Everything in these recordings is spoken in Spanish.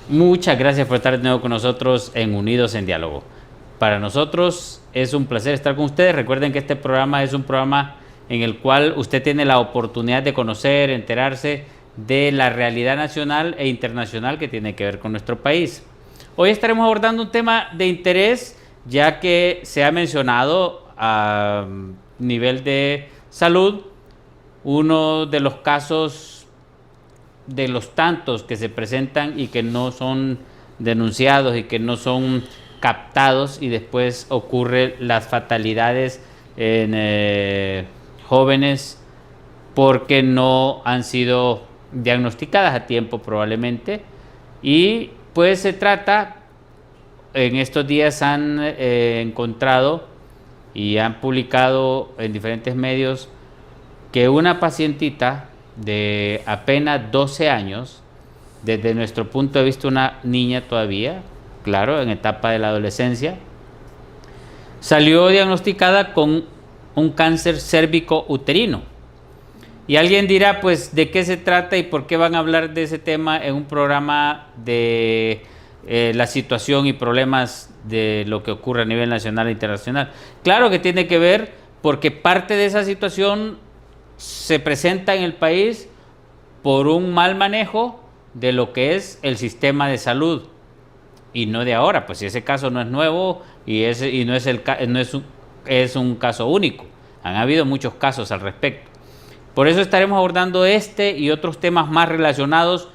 Muchas gracias por estar de nuevo con nosotros en Unidos en Diálogo. Para nosotros es un placer estar con ustedes. Recuerden que este programa es un programa en el cual usted tiene la oportunidad de conocer, enterarse de la realidad nacional e internacional que tiene que ver con nuestro país. Hoy estaremos abordando un tema de interés, ya que se ha mencionado a nivel de salud uno de los casos de los tantos que se presentan y que no son denunciados y que no son captados, y después ocurren las fatalidades en jóvenes porque no han sido diagnosticadas a tiempo probablemente. Y pues se trata, en estos días han encontrado y han publicado en diferentes medios que una pacientita de apenas 12 años, desde nuestro punto de vista una niña todavía, claro, en etapa de la adolescencia, salió diagnosticada con un cáncer cérvico uterino. Y alguien dirá, pues, ¿de qué se trata y por qué van a hablar de ese tema en un programa de la situación y problemas de lo que ocurre a nivel nacional e internacional? Claro que tiene que ver, porque parte de esa situación se presenta en el país por un mal manejo de lo que es el sistema de salud, y no de ahora. Pues si ese caso no es nuevo y no es un caso único, han habido muchos casos al respecto. Por eso estaremos abordando este y otros temas más relacionados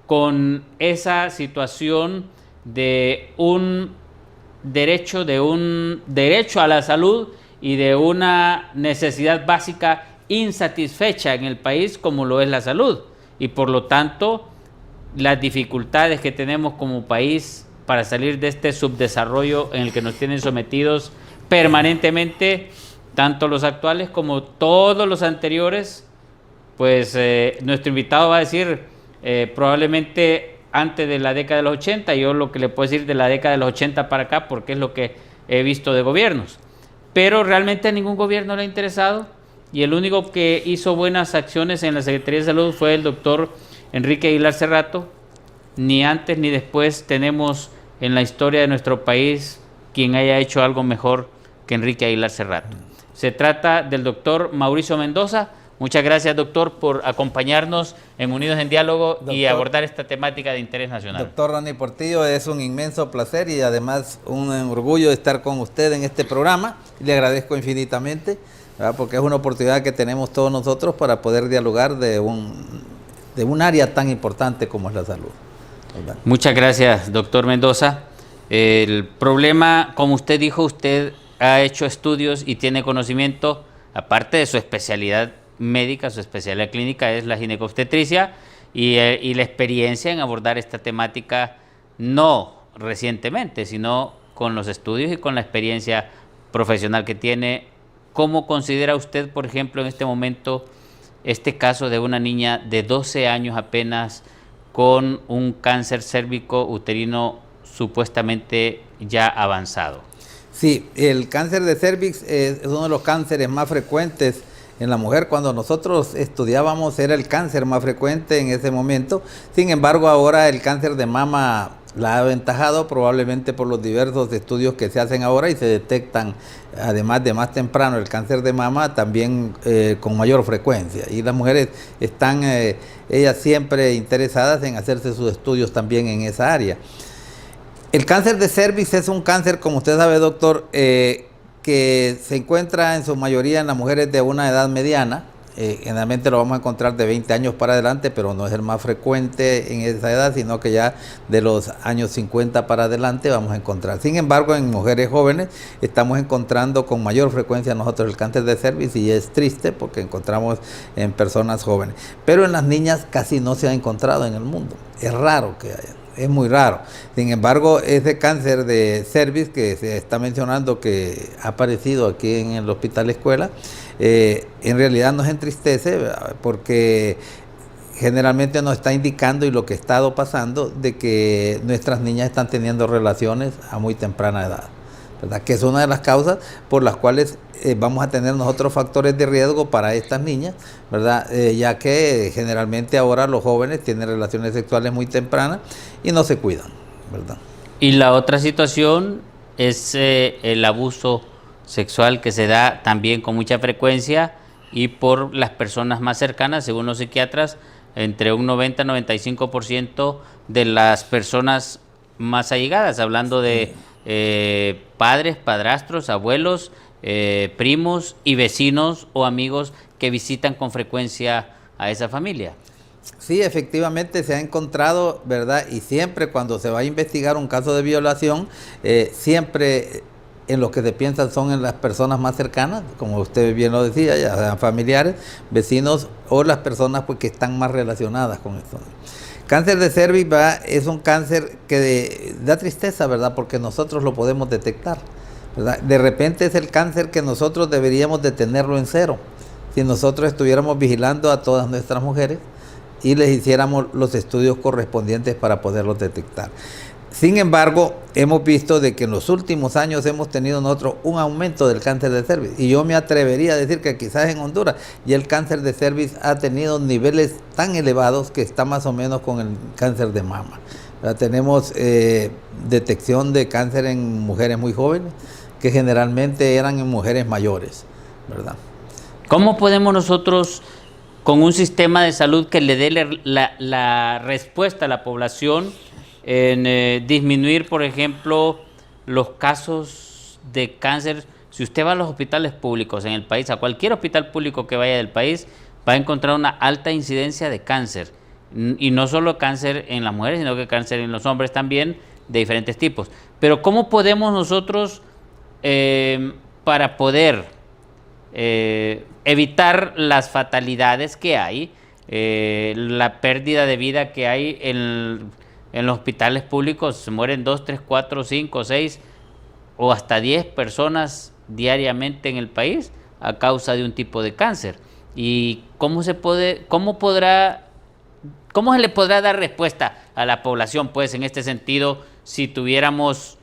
con esa situación de un derecho a la salud y de una necesidad básica insatisfecha en el país, como lo es la salud, y por lo tanto las dificultades que tenemos como país para salir de este subdesarrollo en el que nos tienen sometidos permanentemente, tanto los actuales como todos los anteriores. Pues nuestro invitado va a decir probablemente antes de la década de los 80, yo lo que le puedo decir de la década de los 80 para acá, porque es lo que he visto de gobiernos, pero realmente a ningún gobierno le ha interesado, y el único que hizo buenas acciones en la Secretaría de Salud fue el doctor Enrique Aguilar Cerrato. Ni antes ni después tenemos en la historia de nuestro país quien haya hecho algo mejor que Enrique Aguilar Cerrato. Se trata del doctor Mauricio Mendoza. Muchas gracias, doctor, por acompañarnos en Unidos en Diálogo, doctor, y abordar esta temática de interés nacional. Doctor Ronnie Portillo, es un inmenso placer y además un orgullo estar con usted en este programa. Le agradezco infinitamente, ¿verdad?, porque es una oportunidad que tenemos todos nosotros para poder dialogar de un área tan importante como es la salud, ¿verdad? Muchas gracias, doctor Mendoza. El problema, como usted dijo, usted ha hecho estudios y tiene conocimiento, aparte de su especialidad médica, su especialidad clínica es la ginecobstetricia, y la experiencia en abordar esta temática no recientemente, sino con los estudios y con la experiencia profesional que tiene. ¿Cómo considera usted, por ejemplo, en este momento, este caso de una niña de 12 años apenas con un cáncer cérvico uterino supuestamente ya avanzado? Sí, el cáncer de cervix es uno de los cánceres más frecuentes en la mujer. Cuando nosotros estudiábamos era el cáncer más frecuente en ese momento. Sin embargo, ahora el cáncer de mama la ha aventajado, probablemente por los diversos estudios que se hacen ahora y se detectan, además de más temprano, el cáncer de mama también con mayor frecuencia. Y las mujeres están, ellas siempre interesadas en hacerse sus estudios también en esa área. El cáncer de cervix es un cáncer, como usted sabe, doctor, que se encuentra en su mayoría en las mujeres de una edad mediana. Generalmente lo vamos a encontrar de 20 años para adelante, pero no es el más frecuente en esa edad, sino que ya de los años 50 para adelante vamos a encontrar. Sin embargo, en mujeres jóvenes estamos encontrando con mayor frecuencia nosotros el cáncer de cervix, y es triste porque encontramos en personas jóvenes. Pero en las niñas casi no se ha encontrado en el mundo. Es raro que haya. Es muy raro. Sin embargo, ese cáncer de cervix que se está mencionando que ha aparecido aquí en el Hospital Escuela, en realidad nos entristece, ¿verdad?, porque generalmente nos está indicando, y lo que ha estado pasando, de que nuestras niñas están teniendo relaciones a muy temprana edad, ¿verdad? Que es una de las causas por las cuales vamos a tener nosotros factores de riesgo para estas niñas, ¿verdad? Ya que generalmente ahora los jóvenes tienen relaciones sexuales muy tempranas y no se cuidan, ¿verdad? Y la otra situación es el abuso sexual que se da también con mucha frecuencia y por las personas más cercanas, según los psiquiatras, entre un 90-95% de las personas más allegadas, hablando de padres, padrastros, abuelos, primos y vecinos o amigos que visitan con frecuencia a esa familia. Sí, efectivamente se ha encontrado, ¿verdad? Y siempre cuando se va a investigar un caso de violación, siempre en lo que se piensa son en las personas más cercanas, como usted bien lo decía, ya sean familiares, vecinos o las personas pues, que están más relacionadas con esto. Cáncer de cervix es un cáncer que da tristeza, ¿verdad? Porque nosotros lo podemos detectar, ¿verdad? De repente es el cáncer que nosotros deberíamos de tenerlo en cero, si nosotros estuviéramos vigilando a todas nuestras mujeres y les hiciéramos los estudios correspondientes para poderlos detectar. Sin embargo, hemos visto de que en los últimos años hemos tenido nosotros un aumento del cáncer de cervix. Y yo me atrevería a decir que quizás en Honduras ya el cáncer de cervix ha tenido niveles tan elevados que está más o menos con el cáncer de mama. Tenemos detección de cáncer en mujeres muy jóvenes, que generalmente eran en mujeres mayores, ¿verdad? ¿Cómo podemos nosotros, con un sistema de salud que le dé la respuesta a la población, en disminuir, por ejemplo, los casos de cáncer? Si usted va a los hospitales públicos en el país, a cualquier hospital público que vaya del país, va a encontrar una alta incidencia de cáncer. Y no solo cáncer en las mujeres, sino que cáncer en los hombres también, de diferentes tipos. Pero ¿cómo podemos nosotros, para poder evitar las fatalidades que hay, la pérdida de vida que hay en los hospitales públicos? Se mueren 2, 3, 4, 5, 6 o hasta 10 personas diariamente en el país a causa de un tipo de cáncer. ¿Y cómo se le podrá dar respuesta a la población, pues, en este sentido, si tuviéramos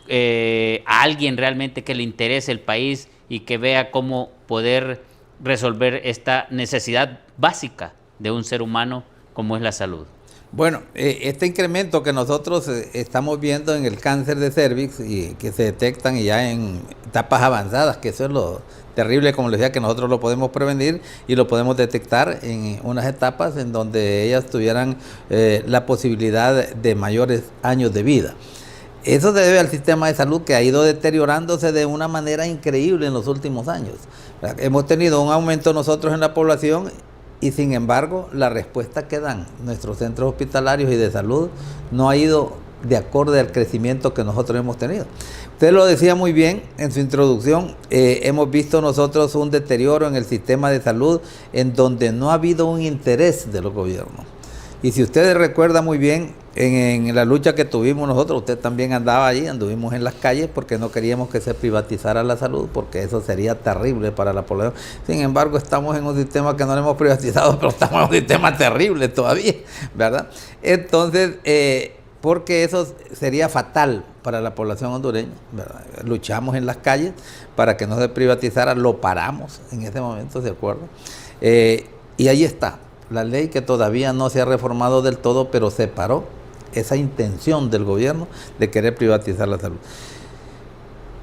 a alguien realmente que le interese el país y que vea cómo poder resolver esta necesidad básica de un ser humano como es la salud? Bueno, este incremento que nosotros estamos viendo en el cáncer de cervix y que se detectan ya en etapas avanzadas, que eso es lo terrible, como les decía, que nosotros lo podemos prevenir y lo podemos detectar en unas etapas en donde ellas tuvieran la posibilidad de mayores años de vida. Eso se debe al sistema de salud que ha ido deteriorándose de una manera increíble en los últimos años. Hemos tenido un aumento nosotros en la población y sin embargo la respuesta que dan nuestros centros hospitalarios y de salud no ha ido de acorde al crecimiento que nosotros hemos tenido. Usted lo decía muy bien en su introducción, hemos visto nosotros un deterioro en el sistema de salud en donde no ha habido un interés de los gobiernos. Y si ustedes recuerdan muy bien, en la lucha que tuvimos nosotros, usted también andaba allí, anduvimos en las calles porque no queríamos que se privatizara la salud, porque eso sería terrible para la población. Sin embargo, estamos en un sistema que no lo hemos privatizado, pero estamos en un sistema terrible todavía, ¿verdad? Entonces, porque eso sería fatal para la población hondureña, ¿verdad? Luchamos en las calles para que no se privatizara, lo paramos en ese momento, ¿de acuerdo? Y ahí está. La ley que todavía no se ha reformado del todo, pero se paró esa intención del gobierno de querer privatizar la salud.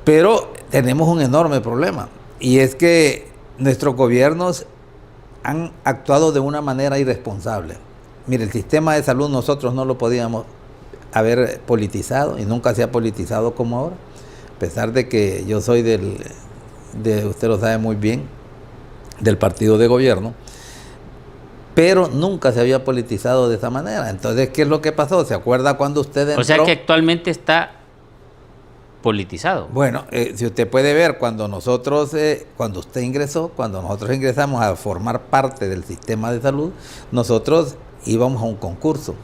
Pero tenemos un enorme problema, y es que nuestros gobiernos han actuado de una manera irresponsable. Mire, el sistema de salud nosotros no lo podíamos haber politizado, y nunca se ha politizado como ahora, a pesar de que yo soy usted lo sabe muy bien, del partido de gobierno, pero nunca se había politizado de esa manera. Entonces, ¿qué es lo que pasó? ¿Se acuerda cuando usted entró? O sea que actualmente está politizado. Bueno, si usted puede ver, cuando nosotros ingresamos a formar parte del sistema de salud, nosotros íbamos a un concurso.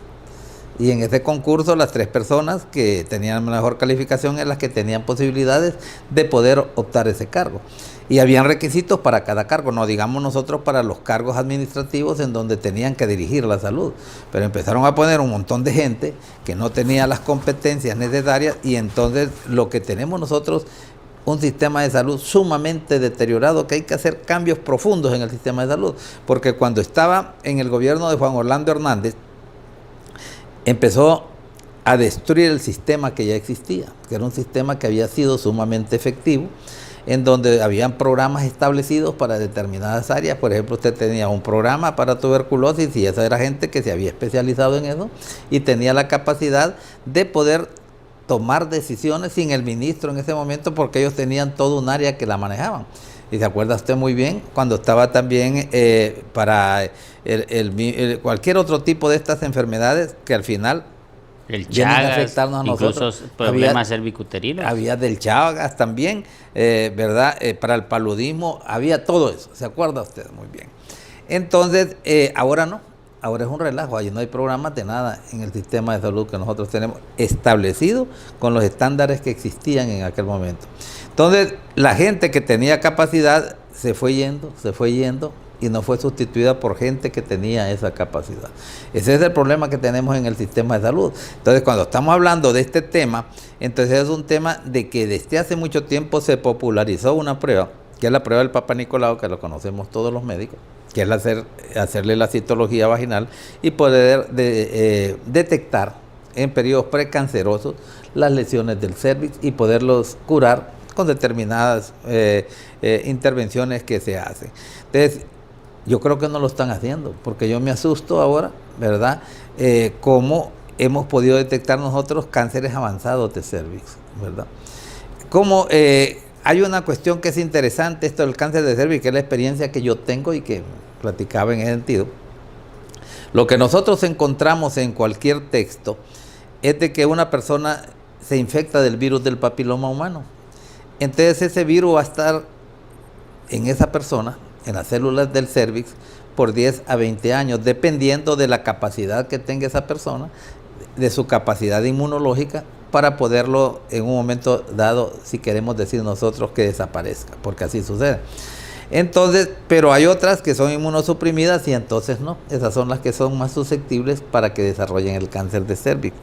Y en ese concurso las 3 personas que tenían mejor calificación eran las que tenían posibilidades de poder optar ese cargo. Y habían requisitos para cada cargo, no digamos nosotros para los cargos administrativos en donde tenían que dirigir la salud. Pero empezaron a poner un montón de gente que no tenía las competencias necesarias y entonces lo que tenemos nosotros, un sistema de salud sumamente deteriorado, que hay que hacer cambios profundos en el sistema de salud. Porque cuando estaba en el gobierno de Juan Orlando Hernández, empezó a destruir el sistema que ya existía, que era un sistema que había sido sumamente efectivo, en donde habían programas establecidos para determinadas áreas. Por ejemplo, usted tenía un programa para tuberculosis y esa era gente que se había especializado en eso y tenía la capacidad de poder tomar decisiones sin el ministro en ese momento, porque ellos tenían todo un área que la manejaban. Y se acuerda usted muy bien cuando estaba también para cualquier otro tipo de estas enfermedades que al final el Chagas, afectarnos a nosotros. Incluso problemas cervicuterinos. Había del Chagas también, ¿verdad? Para el paludismo había todo eso, ¿se acuerda usted? Muy bien. Entonces, ahora no, ahora es un relajo, ahí no hay programas de nada en el sistema de salud que nosotros tenemos establecido con los estándares que existían en aquel momento. Entonces, la gente que tenía capacidad se fue yendo y no fue sustituida por gente que tenía esa capacidad. Ese es el problema que tenemos en el sistema de salud. Entonces, cuando estamos hablando de este tema, entonces es un tema de que desde hace mucho tiempo se popularizó una prueba, que es la prueba del Papa Nicolau, que lo conocemos todos los médicos, que es hacerle la citología vaginal y poder detectar en periodos precancerosos las lesiones del cervix y poderlos curar con determinadas intervenciones que se hacen. Entonces, yo creo que no lo están haciendo, porque yo me asusto ahora, ¿verdad? Cómo hemos podido detectar nosotros cánceres avanzados de cervix, ¿verdad? Como hay una cuestión que es interesante, esto del cáncer de cervix, que es la experiencia que yo tengo y que platicaba en ese sentido. Lo que nosotros encontramos en cualquier texto es de que una persona se infecta del virus del papiloma humano. Entonces ese virus va a estar en esa persona, en las células del cervix, por 10 a 20 años, dependiendo de la capacidad que tenga esa persona, de su capacidad inmunológica, para poderlo en un momento dado, si queremos decir nosotros, que desaparezca, porque así sucede. Entonces, pero hay otras que son inmunosuprimidas y entonces no, esas son las que son más susceptibles para que desarrollen el cáncer de cervix.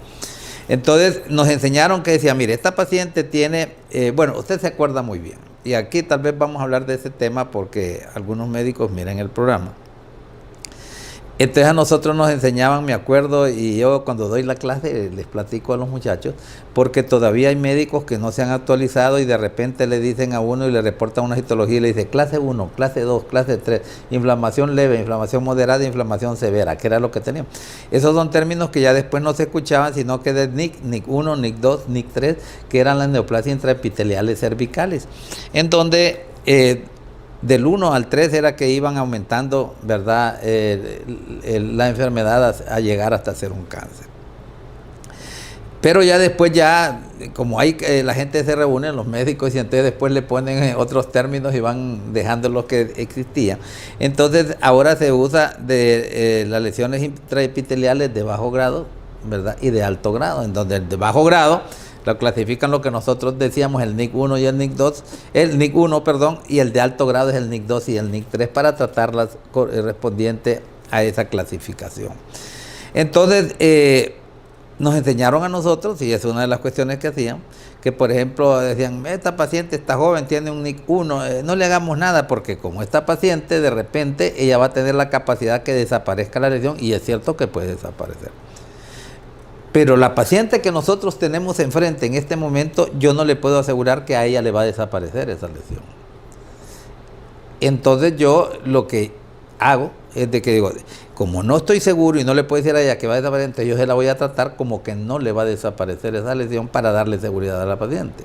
Entonces nos enseñaron que decía, mire, esta paciente tiene, bueno, usted se acuerda muy bien, y aquí tal vez vamos a hablar de ese tema porque algunos médicos miran el programa. Entonces a nosotros nos enseñaban, me acuerdo, y yo cuando doy la clase les platico a los muchachos, porque todavía hay médicos que no se han actualizado y de repente le dicen a uno y le reportan una citología y le dice clase 1, clase 2, clase 3, inflamación leve, inflamación moderada, inflamación severa, que era lo que teníamos. Esos son términos que ya después no se escuchaban, sino que de NIC, NIC 1, NIC 2, NIC 3, que eran las neoplasias intraepiteliales cervicales, en donde del 1 al 3 era que iban aumentando, ¿verdad?, la enfermedad a llegar hasta ser un cáncer. Pero ya después, como hay la gente se reúne, los médicos, y entonces después le ponen otros términos y van dejando los que existían. Entonces ahora se usa de las lesiones intraepiteliales de bajo grado, ¿verdad?, y de alto grado, en donde el de bajo grado lo clasifican lo que nosotros decíamos, el NIC 1 y el NIC 2, el NIC 1, perdón, y el de alto grado es el NIC 2 y el NIC 3 para tratarlas correspondiente a esa clasificación. Entonces, nos enseñaron a nosotros, y es una de las cuestiones que hacían, que por ejemplo decían, esta paciente está joven, tiene un NIC 1, no le hagamos nada, porque como esta paciente, de repente ella va a tener la capacidad que desaparezca la lesión, y es cierto que puede desaparecer. Pero la paciente que nosotros tenemos enfrente en este momento, yo no le puedo asegurar que a ella le va a desaparecer esa lesión. Entonces yo lo que hago es de que digo, como no estoy seguro y no le puedo decir a ella que va a desaparecer, entonces yo se la voy a tratar como que no le va a desaparecer esa lesión para darle seguridad a la paciente.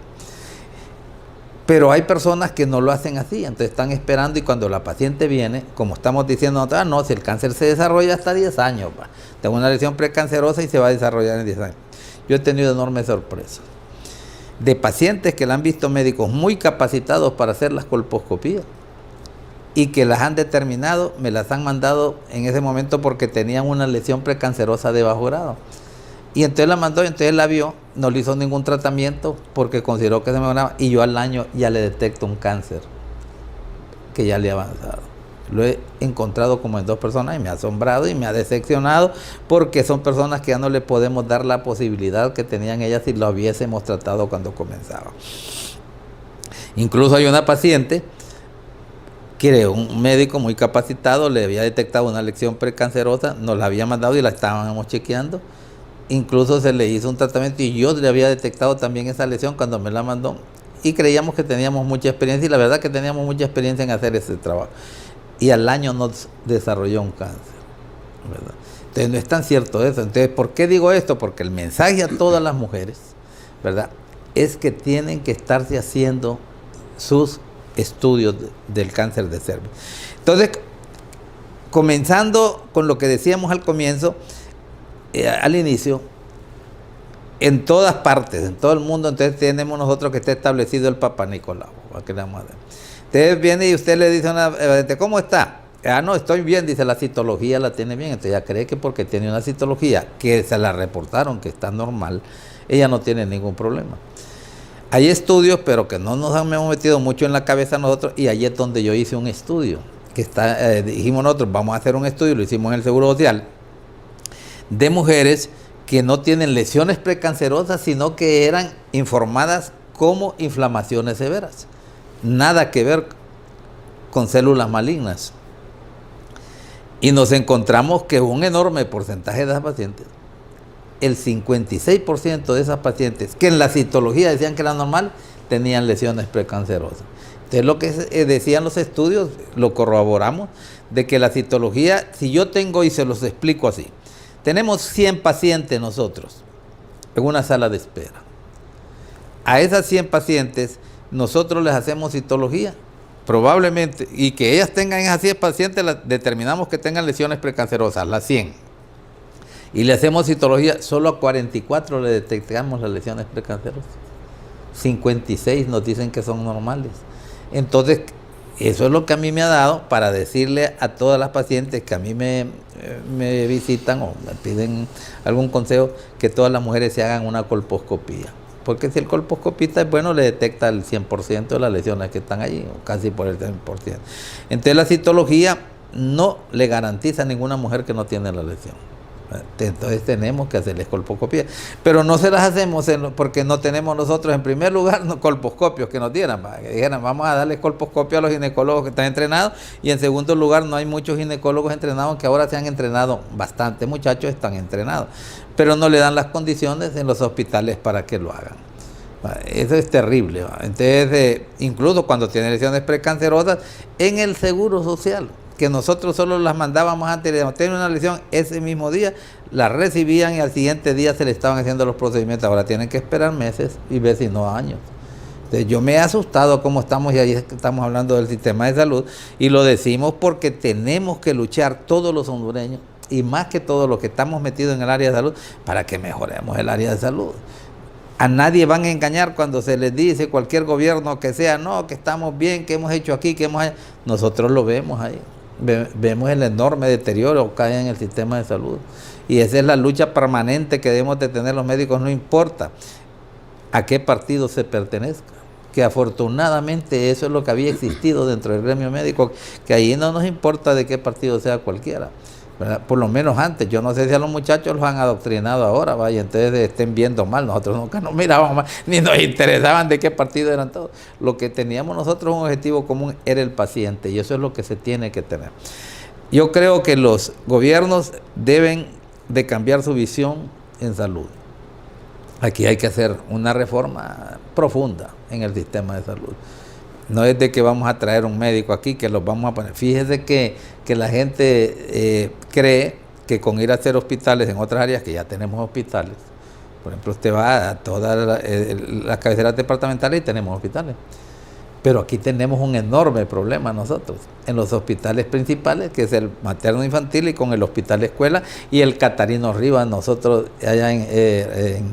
Pero hay personas que no lo hacen así, entonces están esperando y cuando la paciente viene, como estamos diciendo, no, si el cáncer se desarrolla hasta 10 años, tengo una lesión precancerosa y se va a desarrollar en 10 años. Yo he tenido enormes sorpresas de pacientes que la han visto médicos muy capacitados para hacer las colposcopías y que las han determinado, me las han mandado en ese momento porque tenían una lesión precancerosa de bajo grado. Y entonces la mandó, y entonces la vio, no le hizo ningún tratamiento porque consideró que se mejoraba, y yo al año ya le detecto un cáncer que ya le ha avanzado. Lo he encontrado como en 2 personas y me ha asombrado y me ha decepcionado, porque son personas que ya no le podemos dar la posibilidad que tenían ellas si lo hubiésemos tratado cuando comenzaba. Incluso hay una paciente que un médico muy capacitado le había detectado una lesión precancerosa, nos la había mandado y la estábamos chequeando. Incluso se le hizo un tratamiento y yo le había detectado también esa lesión cuando me la mandó, y creíamos que teníamos mucha experiencia, y la verdad que teníamos mucha experiencia en hacer ese trabajo. Y al año nos desarrolló un cáncer, ¿verdad? Entonces no es tan cierto eso. Entonces, ¿por qué digo esto? Porque el mensaje a todas las mujeres, ¿verdad?, es que tienen que estarse haciendo sus estudios del cáncer de cervix. Entonces, comenzando con lo que decíamos al comienzo, al inicio, en todas partes, en todo el mundo, entonces tenemos nosotros que está establecido el Papá Nicolau. Usted viene y usted le dice a una paciente, ¿cómo está? Ah, no, estoy bien, dice, la citología la tiene bien. Entonces ella cree que porque tiene una citología que se la reportaron que está normal, ella no tiene ningún problema. Hay estudios, pero que no nos hemos metido mucho en la cabeza nosotros, y ahí es donde yo hice un estudio, que está, dijimos nosotros, vamos a hacer un estudio, lo hicimos en el Seguro Social, de mujeres que no tienen lesiones precancerosas, sino que eran informadas como inflamaciones severas. Nada que ver con células malignas. Y nos encontramos que un enorme porcentaje de esas pacientes, el 56% de esas pacientes que en la citología decían que era normal, tenían lesiones precancerosas. Entonces lo que decían los estudios, lo corroboramos, de que la citología, si yo tengo, y se los explico así, tenemos 100 pacientes nosotros en una sala de espera. A esas 100 pacientes nosotros les hacemos citología, probablemente, y que ellas tengan esas 100 pacientes, determinamos que tengan lesiones precancerosas, las 100. Y le hacemos citología, solo a 44 le detectamos las lesiones precancerosas. 56 nos dicen que son normales. Entonces, eso es lo que a mí me ha dado para decirle a todas las pacientes que a mí me visitan o me piden algún consejo, que todas las mujeres se hagan una colposcopía. Porque si el colposcopista es bueno, le detecta el 100% de las lesiones que están allí, o casi por el 100%. Entonces la citología no le garantiza a ninguna mujer que no tiene la lesión. Entonces tenemos que hacerles colposcopía, pero no se las hacemos porque no tenemos nosotros, en primer lugar, colposcopios que nos dieran, que dijeran vamos a darles colposcopio a los ginecólogos que están entrenados, y en segundo lugar no hay muchos ginecólogos entrenados, que ahora se han entrenado bastante, muchachos están entrenados, pero no le dan las condiciones en los hospitales para que lo hagan. Eso es terrible. Entonces, incluso cuando tienen lesiones precancerosas, en el Seguro Social, que nosotros solo las mandábamos antes de tener una lesión, ese mismo día la recibían y al siguiente día se le estaban haciendo los procedimientos. Ahora tienen que esperar meses y ver si no años. Entonces yo me he asustado cómo estamos, y ahí estamos hablando del sistema de salud, y lo decimos porque tenemos que luchar todos los hondureños, y más que todos los que estamos metidos en el área de salud, para que mejoremos el área de salud. A nadie van a engañar cuando se les dice, cualquier gobierno que sea, no, que estamos bien, que hemos hecho aquí, que hemos hecho. Nosotros lo vemos ahí. Vemos el enorme deterioro que hay en el sistema de salud, y esa es la lucha permanente que debemos de tener los médicos, no importa a qué partido se pertenezca, que afortunadamente eso es lo que había existido dentro del gremio médico, que ahí no nos importa de qué partido sea cualquiera, ¿verdad? Por lo menos antes. Yo no sé si a los muchachos los han adoctrinado ahora, vaya, entonces estén viendo mal. Nosotros nunca nos mirábamos mal, ni nos interesaban de qué partido eran todos. Lo que teníamos nosotros, un objetivo común, era el paciente, y eso es lo que se tiene que tener. Yo creo que los gobiernos deben de cambiar su visión en salud. Aquí hay que hacer una reforma profunda en el sistema de salud. No es de que vamos a traer un médico aquí que los vamos a poner. Fíjese que la gente cree que con ir a hacer hospitales en otras áreas, que ya tenemos hospitales, por ejemplo, usted va a todas las cabeceras departamentales y tenemos hospitales. Pero aquí tenemos un enorme problema nosotros, en los hospitales principales, que es el materno infantil, y con el hospital escuela y el Catarino Rivas, nosotros allá en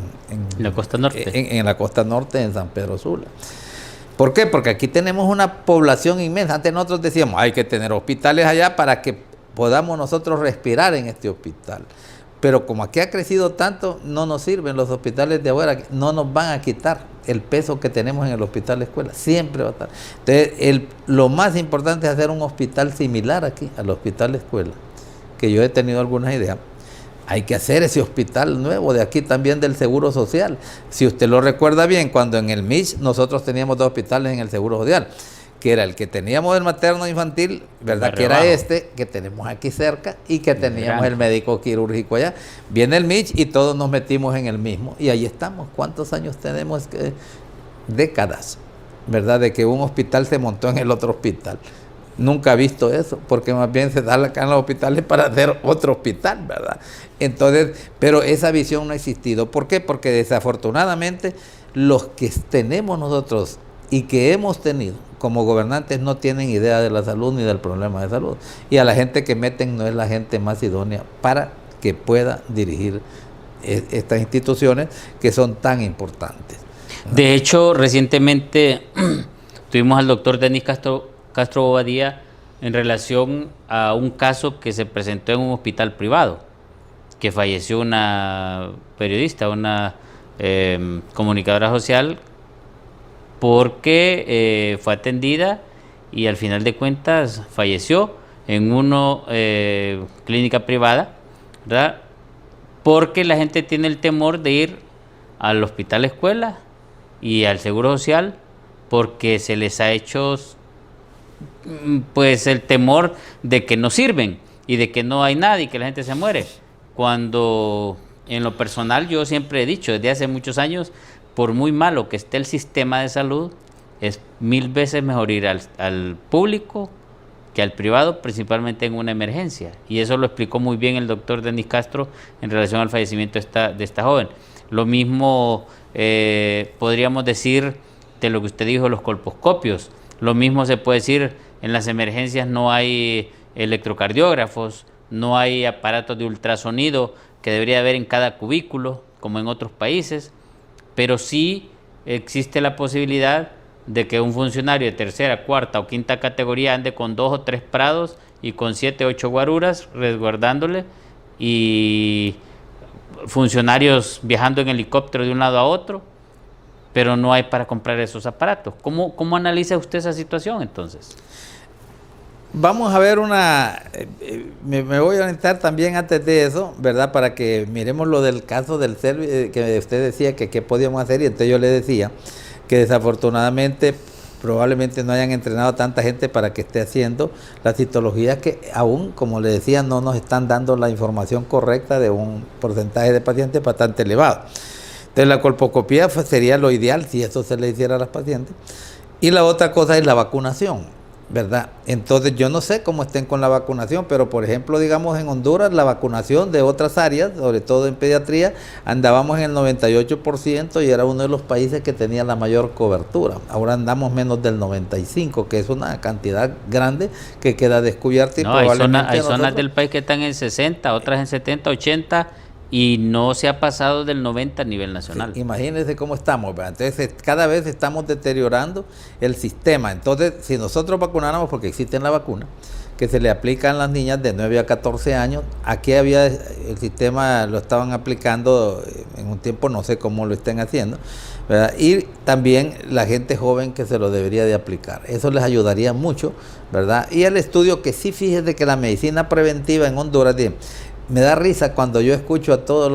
la costa norte. En la costa norte, en San Pedro Sula. ¿Por qué? Porque aquí tenemos una población inmensa. Antes nosotros decíamos, hay que tener hospitales allá para que podamos nosotros respirar en este hospital. Pero como aquí ha crecido tanto, no nos sirven los hospitales de ahora, no nos van a quitar el peso que tenemos en el hospital de escuela, siempre va a estar. Entonces, lo más importante es hacer un hospital similar aquí, al hospital de escuela, que yo he tenido algunas ideas. Hay que hacer ese hospital nuevo de aquí también del Seguro Social. Si usted lo recuerda bien, cuando en el MICH nosotros teníamos 2 hospitales en el Seguro Social, que era el que teníamos el materno infantil, ¿verdad? Que era este, que tenemos aquí cerca, y que teníamos el médico quirúrgico allá. Viene el MICH y todos nos metimos en el mismo. Y ahí estamos. ¿Cuántos años tenemos? Décadas, ¿verdad? De que un hospital se montó en el otro hospital. Nunca he visto eso, porque más bien se da acá en los hospitales para hacer otro hospital, ¿verdad? Entonces, pero esa visión no ha existido. ¿Por qué? Porque desafortunadamente los que tenemos nosotros y que hemos tenido como gobernantes no tienen idea de la salud ni del problema de salud. Y a la gente que meten no es la gente más idónea para que pueda dirigir estas instituciones que son tan importantes. De hecho, recientemente tuvimos al doctor Denis Castro Bobadilla en relación a un caso que se presentó en un hospital privado, que falleció una periodista, una comunicadora social, porque fue atendida y al final de cuentas falleció en una clínica privada, ¿verdad? Porque la gente tiene el temor de ir al hospital escuela y al Seguro Social, porque se les ha hecho pues el temor de que no sirven y de que no hay nada y que la gente se muere, cuando en lo personal yo siempre he dicho desde hace muchos años, por muy malo que esté el sistema de salud, es 1000 veces mejor ir al público que al privado, principalmente en una emergencia. Y eso lo explicó muy bien el doctor Denis Castro en relación al fallecimiento de esta joven. Lo mismo podríamos decir de lo que usted dijo, los colposcopios. Lo mismo se puede decir, en las emergencias no hay electrocardiógrafos, no hay aparatos de ultrasonido que debería haber en cada cubículo, como en otros países, pero sí existe la posibilidad de que un funcionario de tercera, cuarta o quinta categoría ande con 2 o 3 prados y con 7 o 8 guaruras resguardándole, y funcionarios viajando en helicóptero de un lado a otro, pero no hay para comprar esos aparatos. ¿Cómo analiza usted esa situación entonces? Vamos a ver me voy a orientar también antes de eso, ¿verdad? Para que miremos lo del caso del Servix, que usted decía que qué podíamos hacer, y entonces yo le decía que desafortunadamente probablemente no hayan entrenado a tanta gente para que esté haciendo las citologías, que aún, como le decía, no nos están dando la información correcta de un porcentaje de pacientes bastante elevado. Entonces la colposcopía sería lo ideal si eso se le hiciera a las pacientes. Y la otra cosa es la vacunación, ¿verdad? Entonces yo no sé cómo estén con la vacunación, pero por ejemplo, digamos en Honduras, la vacunación de otras áreas, sobre todo en pediatría, andábamos en el 98% y era uno de los países que tenía la mayor cobertura. Ahora andamos menos del 95%, que es una cantidad grande que queda descubierta. Y no, hay zonas del país que están en 60, otras en 70, 80, y no se ha pasado del 90 a nivel nacional. Sí, imagínense cómo estamos, ¿verdad? Entonces cada vez estamos deteriorando el sistema. Entonces, si nosotros vacunáramos, porque existe la vacuna que se le aplican a las niñas de 9 a 14 años, aquí había el sistema, lo estaban aplicando en un tiempo, no sé cómo lo estén haciendo, ¿verdad? Y también la gente joven que se lo debería de aplicar. Eso les ayudaría mucho, ¿verdad? Y el estudio que sí, fíjese que la medicina preventiva en Honduras, me da risa cuando yo escucho a todos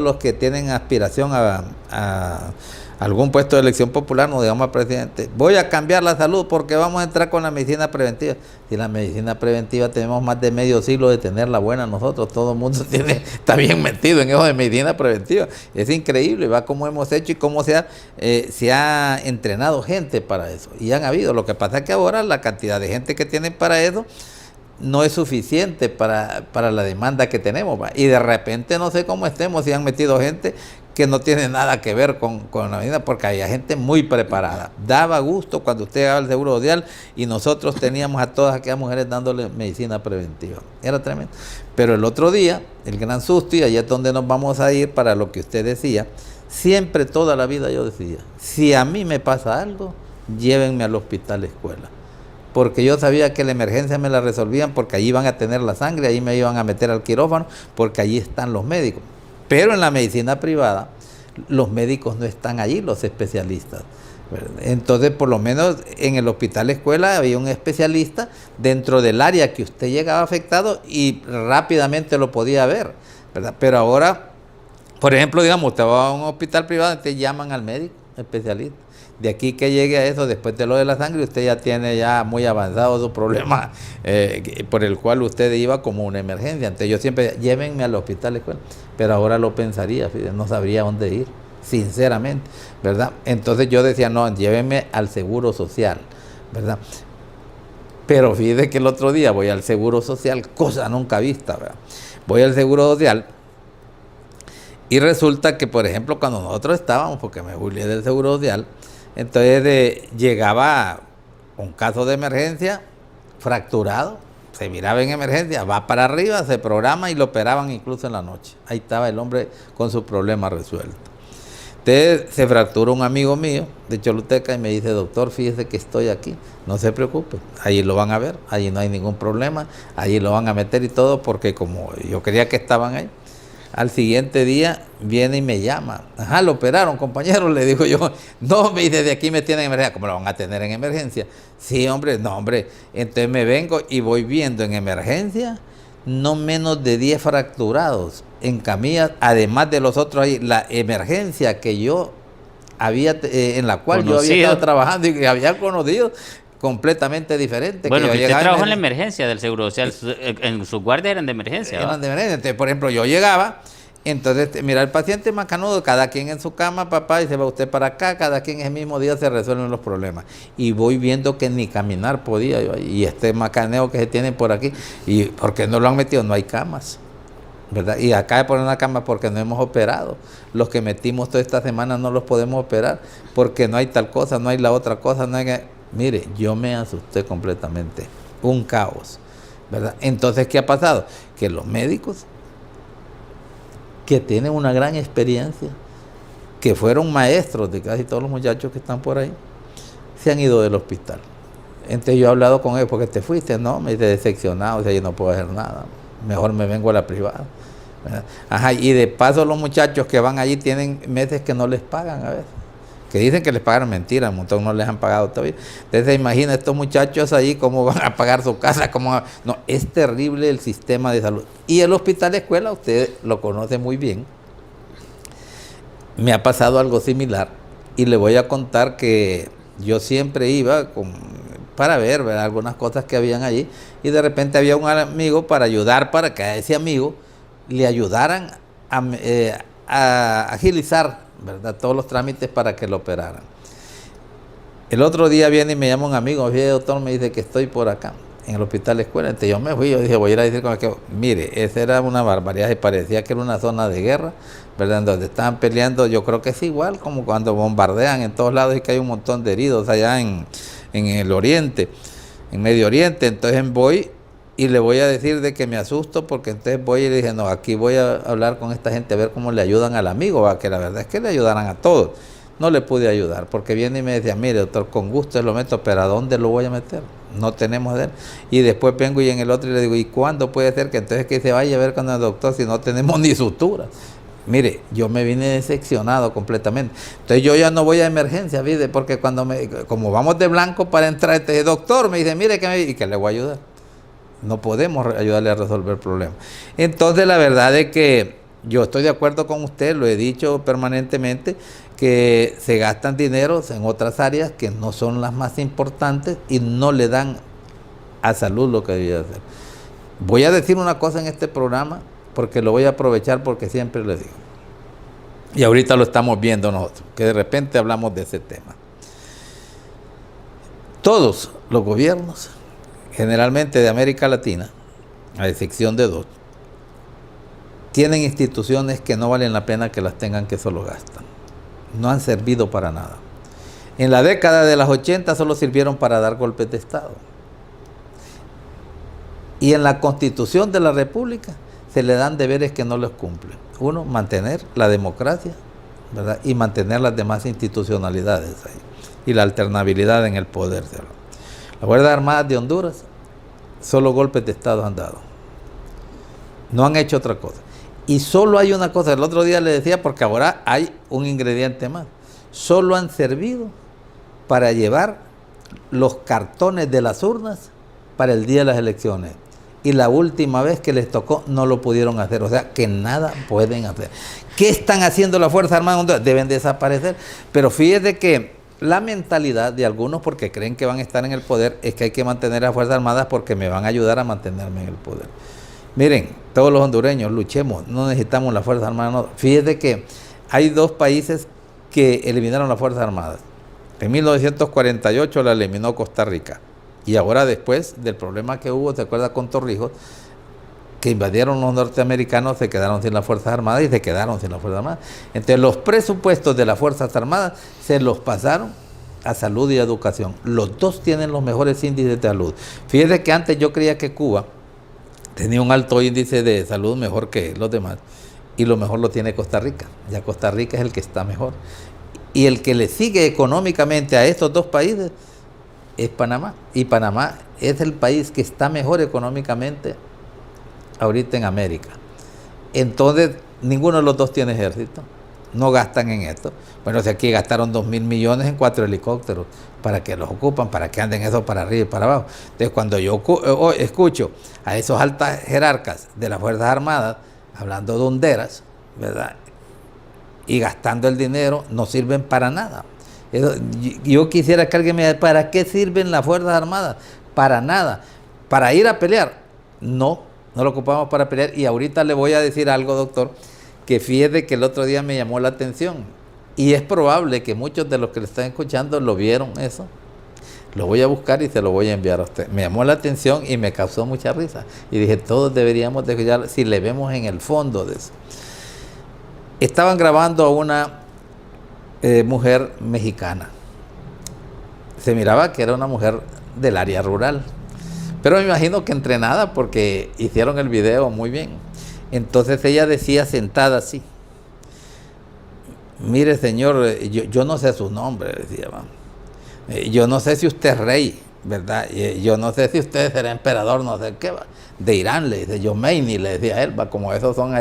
los que tienen aspiración a algún puesto de elección popular, no digamos al presidente, voy a cambiar la salud porque vamos a entrar con la medicina preventiva. Y la medicina preventiva tenemos más de medio siglo de tenerla buena nosotros, todo el mundo está bien metido en eso de medicina preventiva. Es increíble, va cómo hemos hecho y cómo se ha entrenado gente para eso. Y han habido, lo que pasa es que ahora la cantidad de gente que tienen para eso no es suficiente para la demanda que tenemos, ¿va? Y de repente no sé cómo estemos si han metido gente que no tiene nada que ver con la medicina, porque había gente muy preparada. Daba gusto cuando usted llegaba al Seguro Social y nosotros teníamos a todas aquellas mujeres dándole medicina preventiva. Era tremendo. Pero el otro día, el gran susto, y allá es donde nos vamos a ir para lo que usted decía, siempre toda la vida yo decía, si a mí me pasa algo, llévenme al hospital escuela. porque yo sabía que la emergencia me la resolvían porque allí iban a tener la sangre, ahí me iban a meter al quirófano, porque allí están los médicos. Pero en la medicina privada, los médicos no están allí, los especialistas. Entonces, por lo menos en el hospital escuela había un especialista dentro del área que usted llegaba afectado y rápidamente lo podía ver, ¿verdad? Pero ahora, por ejemplo, digamos, usted va a un hospital privado, te llaman al médico especialista. De aquí que llegue a eso, después de lo de la sangre, usted ya tiene ya muy avanzado su problema por el cual usted iba como una emergencia. Entonces yo siempre, llévenme al hospital escuela, pero ahora lo pensaría, fíjate, no sabría dónde ir, sinceramente, ¿verdad? Entonces yo decía, no, llévenme al Seguro Social, ¿verdad? Pero fíjate que el otro día voy al Seguro Social, cosa nunca vista, ¿verdad? Voy al Seguro Social y resulta que, por ejemplo, cuando nosotros estábamos, porque me burlé del Seguro Social, entonces llegaba un caso de emergencia, fracturado, se miraba en emergencia, va para arriba, se programa y lo operaban incluso en la noche. Ahí estaba el hombre con su problema resuelto. Entonces se fracturó un amigo mío de Choluteca y me dice, doctor, fíjese que estoy aquí, no se preocupe, allí lo van a ver, allí no hay ningún problema, allí lo van a meter y todo, porque como yo creía que estaban ahí. Al siguiente día viene y me llama. Ajá, lo operaron, compañero, le digo yo. No, me dice, de aquí me tienen en emergencia. ¿Cómo lo van a tener en emergencia? Sí, hombre, no, hombre. Entonces me vengo y voy viendo en emergencia no menos de 10 fracturados en camillas, además de los otros ahí. La emergencia que yo había, en la cual yo había estado trabajando y que había conocido, completamente diferente. Bueno, que usted trabajó en la emergencia del Seguro Social, en sus guardias eran de emergencia. Eran de emergencia. Entonces, por ejemplo, yo llegaba, entonces, mira, el paciente macanudo, cada quien en su cama, papá, y se va usted para acá, cada quien ese mismo día se resuelven los problemas. Y voy viendo que ni caminar podía yo, y este macaneo que se tiene por aquí, y ¿por qué no lo han metido? No hay camas, ¿verdad? Y acá de poner una cama porque no hemos operado. Los que metimos toda esta semana no los podemos operar porque no hay tal cosa, no hay la otra cosa, no hay que... Mire, yo me asusté completamente, un caos, ¿verdad? Entonces, ¿qué ha pasado? Que los médicos que tienen una gran experiencia, que fueron maestros de casi todos los muchachos que están por ahí, se han ido del hospital. Entonces yo he hablado con él, porque te fuiste, no, me dice decepcionado, o sea, yo no puedo hacer nada, mejor me vengo a la privada, ¿verdad? Ajá, y de paso los muchachos que van allí tienen meses que no les pagan a veces. Que dicen que les pagaron mentiras, un montón no les han pagado todavía. Entonces se imagina estos muchachos ahí cómo van a pagar su casa, no, es terrible el sistema de salud. Y el hospital escuela, usted lo conoce muy bien. Me ha pasado algo similar y le voy a contar que yo siempre iba para ver, ¿verdad?, algunas cosas que habían allí, y de repente había un amigo para ayudar, para que a ese amigo le ayudaran a agilizar, ¿verdad?, todos los trámites para que lo operaran. El otro día viene y me llama un amigo, oye, doctor, me dice que estoy por acá, en el hospital escuela. Entonces yo me fui, yo dije, voy a ir a decir con aquel. Mire, esa era una barbaridad, y parecía que era una zona de guerra, ¿verdad?, donde estaban peleando. Yo creo que es igual como cuando bombardean en todos lados y que hay un montón de heridos allá en el oriente, en Medio Oriente. Entonces voy y le voy a decir de que me asusto, porque entonces voy y le dije, no, aquí voy a hablar con esta gente a ver cómo le ayudan al amigo, ¿va? Que la verdad es que le ayudaran a todos. No le pude ayudar, porque viene y me decía, mire, doctor, con gusto lo meto, pero ¿a dónde lo voy a meter? No tenemos de él. Y después vengo y en el otro y le digo, ¿y cuándo puede ser que entonces que se vaya a ver con el doctor si no tenemos ni sutura? Mire, yo me vine decepcionado completamente. Entonces yo ya no voy a emergencia, ¿viste? Porque como vamos de blanco para entrar, este doctor me dice, mire, y que le voy a ayudar. No podemos ayudarle a resolver el problema. Entonces la verdad es que yo estoy de acuerdo con usted, lo he dicho permanentemente, que se gastan dineros en otras áreas que no son las más importantes y no le dan a salud lo que debía hacer. Voy a decir una cosa en este programa, porque lo voy a aprovechar, porque siempre le digo. Y ahorita lo estamos viendo nosotros, que de repente hablamos de ese tema. Todos los gobiernos, generalmente de América Latina, a excepción de 2, tienen instituciones que no valen la pena que las tengan, que solo gastan. No han servido para nada. En la década de las 80 solo sirvieron para dar golpes de Estado. Y en la Constitución de la República se le dan deberes que no los cumplen. Uno, mantener la democracia, ¿verdad?, y mantener las demás institucionalidades ahí, y la alternabilidad en el poder. Las Fuerzas Armadas de Honduras solo golpes de Estado han dado. No han hecho otra cosa. Y solo hay una cosa, el otro día le decía, porque ahora hay un ingrediente más. Solo han servido para llevar los cartones de las urnas para el día de las elecciones. Y la última vez que les tocó no lo pudieron hacer. O sea, que nada pueden hacer. ¿Qué están haciendo las Fuerzas Armadas de Honduras? Deben desaparecer. Pero fíjate que la mentalidad de algunos, porque creen que van a estar en el poder, es que hay que mantener a las Fuerzas Armadas porque me van a ayudar a mantenerme en el poder. Miren, todos los hondureños, luchemos, no necesitamos las Fuerzas Armadas. No. Fíjate que hay 2 países que eliminaron las Fuerzas Armadas. En 1948 la eliminó Costa Rica. Y ahora después del problema que hubo, ¿te acuerdas con Torrijos? Que invadieron los norteamericanos, se quedaron sin las Fuerzas Armadas y se quedaron sin las Fuerzas Armadas. Entonces los presupuestos de las Fuerzas Armadas se los pasaron a salud y educación. Los 2 tienen los mejores índices de salud. Fíjate que antes yo creía que Cuba tenía un alto índice de salud mejor que los demás, y lo mejor lo tiene Costa Rica. Ya Costa Rica es el que está mejor. Y el que le sigue económicamente a estos 2 países es Panamá. Y Panamá es el país que está mejor económicamente ahorita en América. Entonces, ninguno de los 2 tiene ejército. No gastan en esto. Bueno, si aquí gastaron 2.000 millones en 4 helicópteros, ¿para qué los ocupan? ¿Para que anden eso para arriba y para abajo? Entonces, cuando yo escucho a esos altos jerarcas de las Fuerzas Armadas hablando de honderas, ¿verdad? Y gastando el dinero, no sirven para nada. Yo quisiera que alguien me diga, ¿para qué sirven las Fuerzas Armadas? Para nada. ¿Para ir a pelear? No lo ocupamos para pelear. Y ahorita le voy a decir algo, doctor, que fíjate que el otro día me llamó la atención. Y es probable que muchos de los que le están escuchando lo vieron eso. Lo voy a buscar y se lo voy a enviar a usted. Me llamó la atención y me causó mucha risa. Y dije, todos deberíamos de escuchar si le vemos en el fondo de eso. Estaban grabando a una mujer mexicana. Se miraba que era una mujer del área rural. Pero me imagino que entrenada porque hicieron el video muy bien. Entonces ella decía sentada así. Mire, señor, yo no sé su nombre, decía. Yo no sé si usted es rey, ¿verdad? Yo no sé si usted será emperador, no sé qué, de Irán, le dice Yomeini, le decía él, como esos son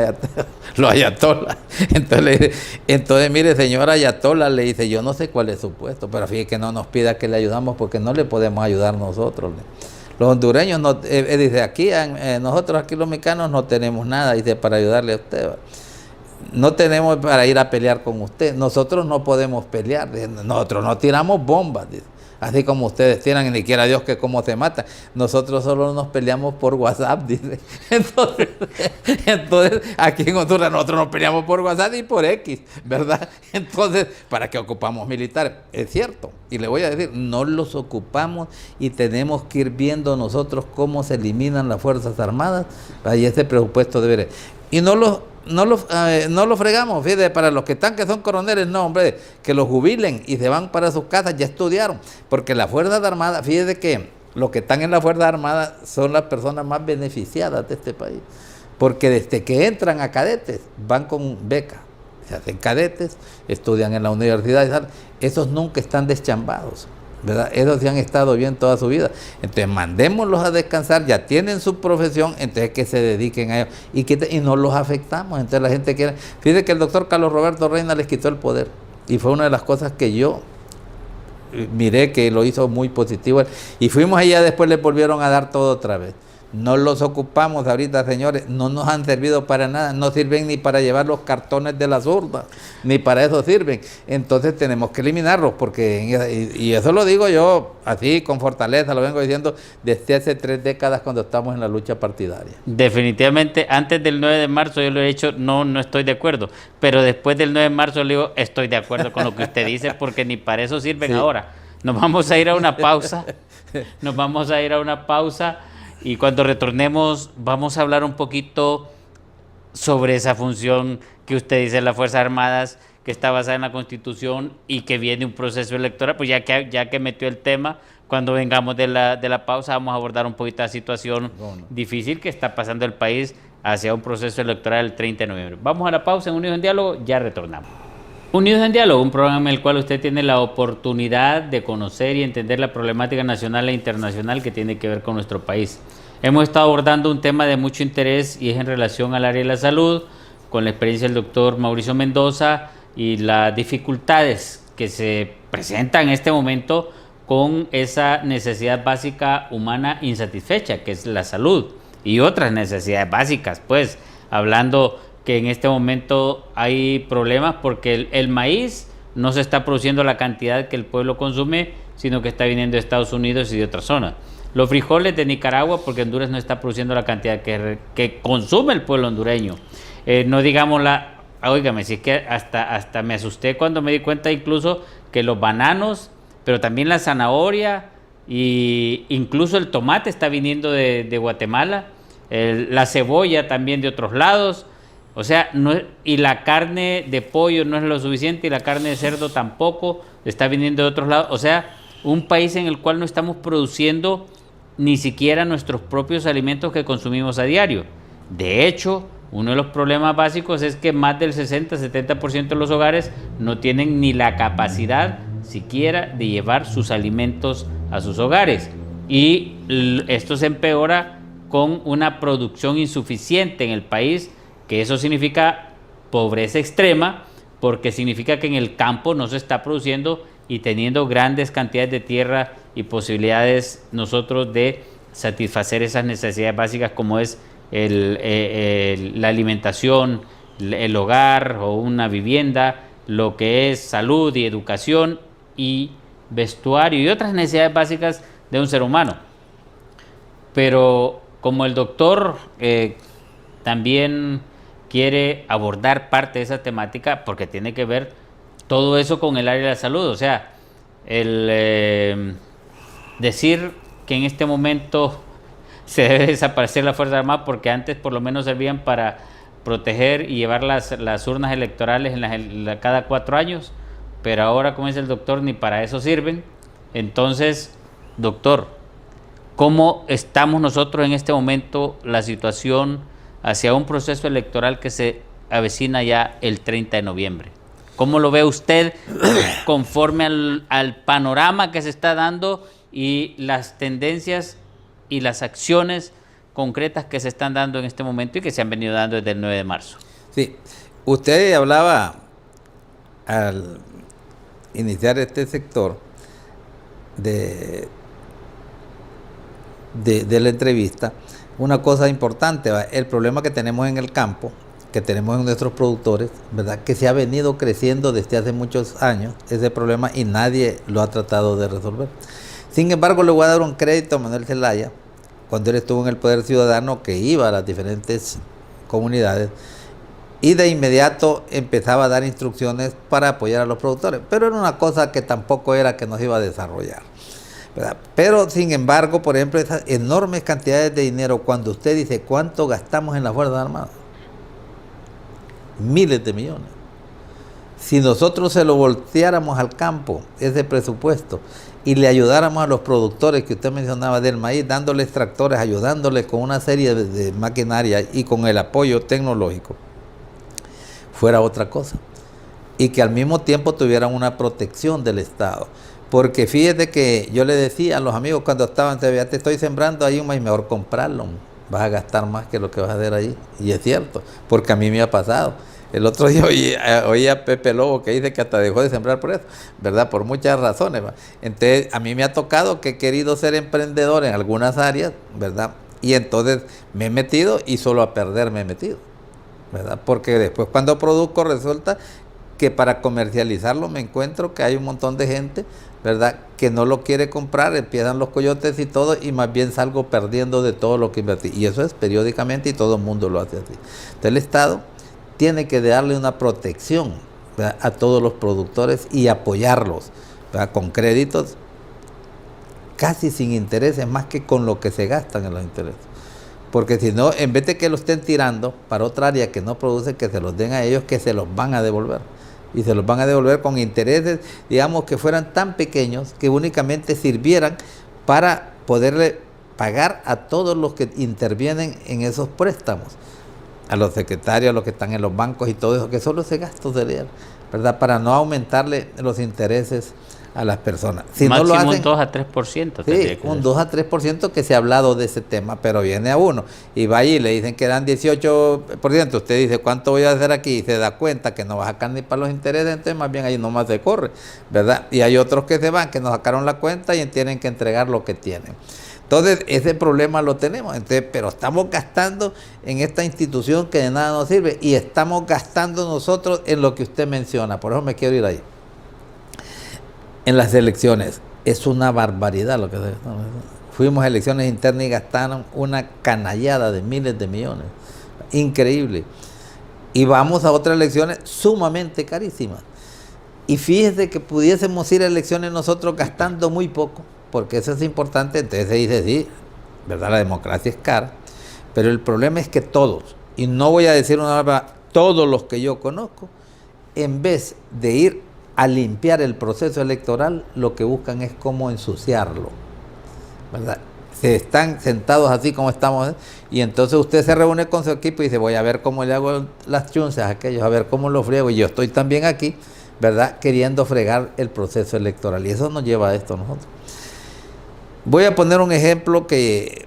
los ayatolas. Entonces, mire, señor ayatola, le dice, yo no sé cuál es su puesto, pero fíjese que no nos pida que le ayudamos porque no le podemos ayudar nosotros. Los hondureños, dice, aquí, nosotros aquí los mexicanos no tenemos nada, dice, para ayudarle a usted. No tenemos para ir a pelear con usted. Nosotros no podemos pelear. Nosotros no tiramos bombas. Dice. Así como ustedes tiran, y ni quiera Dios que cómo se mata. Nosotros solo nos peleamos por WhatsApp, dice. Entonces, aquí en Honduras nosotros nos peleamos por WhatsApp y por X, ¿verdad? Entonces, ¿para qué ocupamos militares? Es cierto. Y le voy a decir, no los ocupamos y tenemos que ir viendo nosotros cómo se eliminan las Fuerzas Armadas. Y ese presupuesto debe... Y no lo fregamos, fíjate, para los que están que son coroneles, no, hombre, que los jubilen y se van para sus casas, ya estudiaron, porque las Fuerzas Armadas, fíjate que los que están en las Fuerzas Armadas son las personas más beneficiadas de este país, porque desde que entran a cadetes, van con beca, se hacen cadetes, estudian en la universidad y tal, esos nunca están deschambados, ¿verdad? Esos sí han estado bien toda su vida. Entonces mandémoslos a descansar, ya tienen su profesión, entonces que se dediquen a ellos y no los afectamos. Entonces la gente quiere... Fíjate que el doctor Carlos Roberto Reina les quitó el poder y fue una de las cosas que yo miré que lo hizo muy positivo y fuimos allá, después les volvieron a dar todo otra vez. No los ocupamos ahorita, señores, no nos han servido para nada, no sirven ni para llevar los cartones de las urnas, ni para eso sirven. Entonces tenemos que eliminarlos, porque, y eso lo digo yo así con fortaleza, lo vengo diciendo desde hace 3 décadas cuando estamos en la lucha partidaria. Definitivamente, antes del 9 de marzo yo lo he dicho, no estoy de acuerdo, pero después del 9 de marzo le digo, estoy de acuerdo con lo que usted dice, porque ni para eso sirven ahora. Nos vamos a ir a una pausa, y cuando retornemos vamos a hablar un poquito sobre esa función que usted dice en las Fuerzas Armadas, que está basada en la Constitución y que viene un proceso electoral. Pues ya que metió el tema, cuando vengamos de la pausa vamos a abordar un poquito la situación difícil que está pasando el país hacia un proceso electoral el 30 de noviembre. Vamos a la pausa en Unidos en Diálogo, ya retornamos. Unidos en Diálogo, un programa en el cual usted tiene la oportunidad de conocer y entender la problemática nacional e internacional que tiene que ver con nuestro país. Hemos estado abordando un tema de mucho interés y es en relación al área de la salud, con la experiencia del doctor Mauricio Mendoza y las dificultades que se presentan en este momento con esa necesidad básica humana insatisfecha, que es la salud, y otras necesidades básicas, pues, hablando que en este momento hay problemas porque el maíz no se está produciendo la cantidad que el pueblo consume, sino que está viniendo de Estados Unidos y de otras zonas. Los frijoles de Nicaragua, porque Honduras no está produciendo la cantidad que consume el pueblo hondureño. No digamos óigame, si es que hasta me asusté cuando me di cuenta incluso que los bananos, pero también la zanahoria e incluso el tomate está viniendo de Guatemala, la cebolla también de otros lados. O sea, y la carne de pollo no es lo suficiente y la carne de cerdo tampoco, está viniendo de otros lados. O sea, un país en el cual no estamos produciendo ni siquiera nuestros propios alimentos que consumimos a diario. De hecho, uno de los problemas básicos es que más del 60-70% de los hogares no tienen ni la capacidad siquiera de llevar sus alimentos a sus hogares. Y esto se empeora con una producción insuficiente en el país, que eso significa pobreza extrema, porque significa que en el campo no se está produciendo y teniendo grandes cantidades de tierra y posibilidades nosotros de satisfacer esas necesidades básicas como es la alimentación, el hogar o una vivienda, lo que es salud y educación y vestuario y otras necesidades básicas de un ser humano. Pero como el doctor también quiere abordar parte de esa temática porque tiene que ver todo eso con el área de la salud, o sea, decir que en este momento se debe desaparecer la Fuerza Armada porque antes por lo menos servían para proteger y llevar las urnas electorales cada 4 años, pero ahora, como dice el doctor, ni para eso sirven. Entonces, doctor, ¿cómo estamos nosotros en este momento la situación hacia un proceso electoral que se avecina ya el 30 de noviembre? ¿Cómo lo ve usted conforme al panorama que se está dando y las tendencias y las acciones concretas que se están dando en este momento y que se han venido dando desde el 9 de marzo? Sí, usted hablaba al iniciar este sector de la entrevista, una cosa importante, el problema que tenemos en el campo, que tenemos en nuestros productores, ¿verdad? Que se ha venido creciendo desde hace muchos años, ese problema, y nadie lo ha tratado de resolver. Sin embargo, le voy a dar un crédito a Manuel Zelaya, cuando él estuvo en el Poder Ciudadano, que iba a las diferentes comunidades, y de inmediato empezaba a dar instrucciones para apoyar a los productores, pero era una cosa que tampoco era que nos iba a desarrollar, ¿verdad? Pero sin embargo, por ejemplo, esas enormes cantidades de dinero, cuando usted dice cuánto gastamos en las Fuerzas Armadas, miles de millones. Si nosotros se lo volteáramos al campo, ese presupuesto, y le ayudáramos a los productores que usted mencionaba del maíz, dándoles tractores, ayudándoles con una serie de maquinaria y con el apoyo tecnológico, fuera otra cosa. Y que al mismo tiempo tuvieran una protección del Estado. Porque fíjate que yo le decía a los amigos cuando estaban, ya te estoy sembrando ahí un maíz, mejor comprarlo, vas a gastar más que lo que vas a hacer ahí. Y es cierto, porque a mí me ha pasado. El otro día oí a Pepe Lobo que dice que hasta dejó de sembrar por eso, ¿verdad? Por muchas razones, ¿verdad? Entonces, a mí me ha tocado que he querido ser emprendedor en algunas áreas, ¿verdad? Y entonces me he metido y solo a perder me he metido, ¿verdad? Porque después cuando produzco resulta que para comercializarlo me encuentro que hay un montón de gente, ¿verdad?, que no lo quiere comprar, empiezan los coyotes y todo, y más bien salgo perdiendo de todo lo que invertí. Y eso es periódicamente y todo el mundo lo hace así. Entonces el Estado tiene que darle una protección, ¿verdad?, a todos los productores y apoyarlos, ¿verdad?, con créditos casi sin intereses, más que con lo que se gastan en los intereses. Porque si no, en vez de que lo estén tirando para otra área que no produce, que se los den a ellos, que se los van a devolver. Y se los van a devolver con intereses, digamos, que fueran tan pequeños que únicamente sirvieran para poderle pagar a todos los que intervienen en esos préstamos, a los secretarios, a los que están en los bancos y todo eso, que solo ese gasto sería ¿verdad? Para no aumentarle los intereses a las personas. Si máximo no lo hacen, un 2 a 3%. sí, un 2 a 3% que se ha hablado de ese tema, pero viene a uno y va allí y le dicen que dan 18%. Usted dice, ¿cuánto voy a hacer aquí? Y se da cuenta que no va a sacar ni para los intereses, entonces más bien ahí nomás se corre, ¿verdad? Y hay otros que se van, que nos sacaron la cuenta y tienen que entregar lo que tienen. Entonces, ese problema lo tenemos, entonces, pero estamos gastando en esta institución que de nada nos sirve y estamos gastando nosotros en lo que usted menciona. Por eso me quiero ir ahí. En las elecciones, es una barbaridad lo que se... Fuimos a elecciones internas y gastaron una canallada de miles de millones. Increíble. Y vamos a otras elecciones sumamente carísimas. Y fíjese que pudiésemos ir a elecciones nosotros gastando muy poco, porque eso es importante. Entonces se dice, sí, ¿verdad? La democracia es cara, pero el problema es que todos, y no voy a decir una palabra, todos los que yo conozco, en vez de ir a limpiar el proceso electoral, lo que buscan es cómo ensuciarlo, ¿verdad? Se están sentados así como estamos, y entonces usted se reúne con su equipo y dice, voy a ver cómo le hago las chunzas a aquellos, a ver cómo lo friego, y yo estoy también aquí, ¿verdad? Queriendo fregar el proceso electoral, y eso nos lleva a esto nosotros. Voy a poner un ejemplo que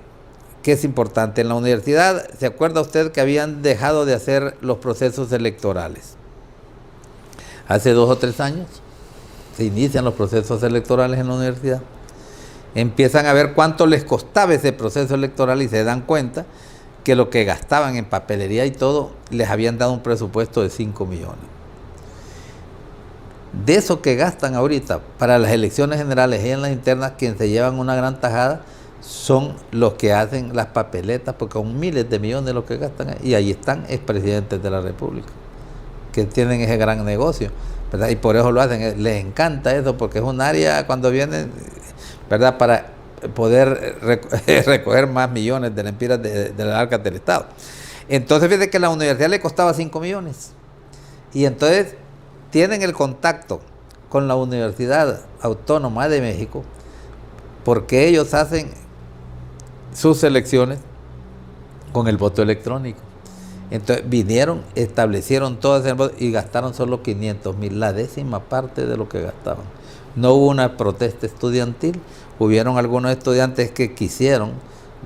es importante. En la universidad, ¿se acuerda usted que habían dejado de hacer los procesos electorales? Hace 2 o 3 años se inician los procesos electorales en la universidad. Empiezan a ver cuánto les costaba ese proceso electoral y se dan cuenta que lo que gastaban en papelería y todo, les habían dado un presupuesto de 5 millones. De eso que gastan ahorita para las elecciones generales y en las internas, quienes se llevan una gran tajada son los que hacen las papeletas, porque son miles de millones los que gastan, y ahí están expresidentes de la República que tienen ese gran negocio, ¿verdad? Y por eso lo hacen, les encanta eso, porque es un área cuando vienen, ¿verdad? Para poder recoger más millones de lempiras de las arcas del Estado. Entonces fíjate que a la universidad le costaba 5 millones, y entonces tienen el contacto con la Universidad Autónoma de México, porque ellos hacen sus elecciones con el voto electrónico. Entonces vinieron, establecieron todas el voto y gastaron solo 500,000, la 10ª parte de lo que gastaban. No hubo una protesta estudiantil, hubieron algunos estudiantes que quisieron,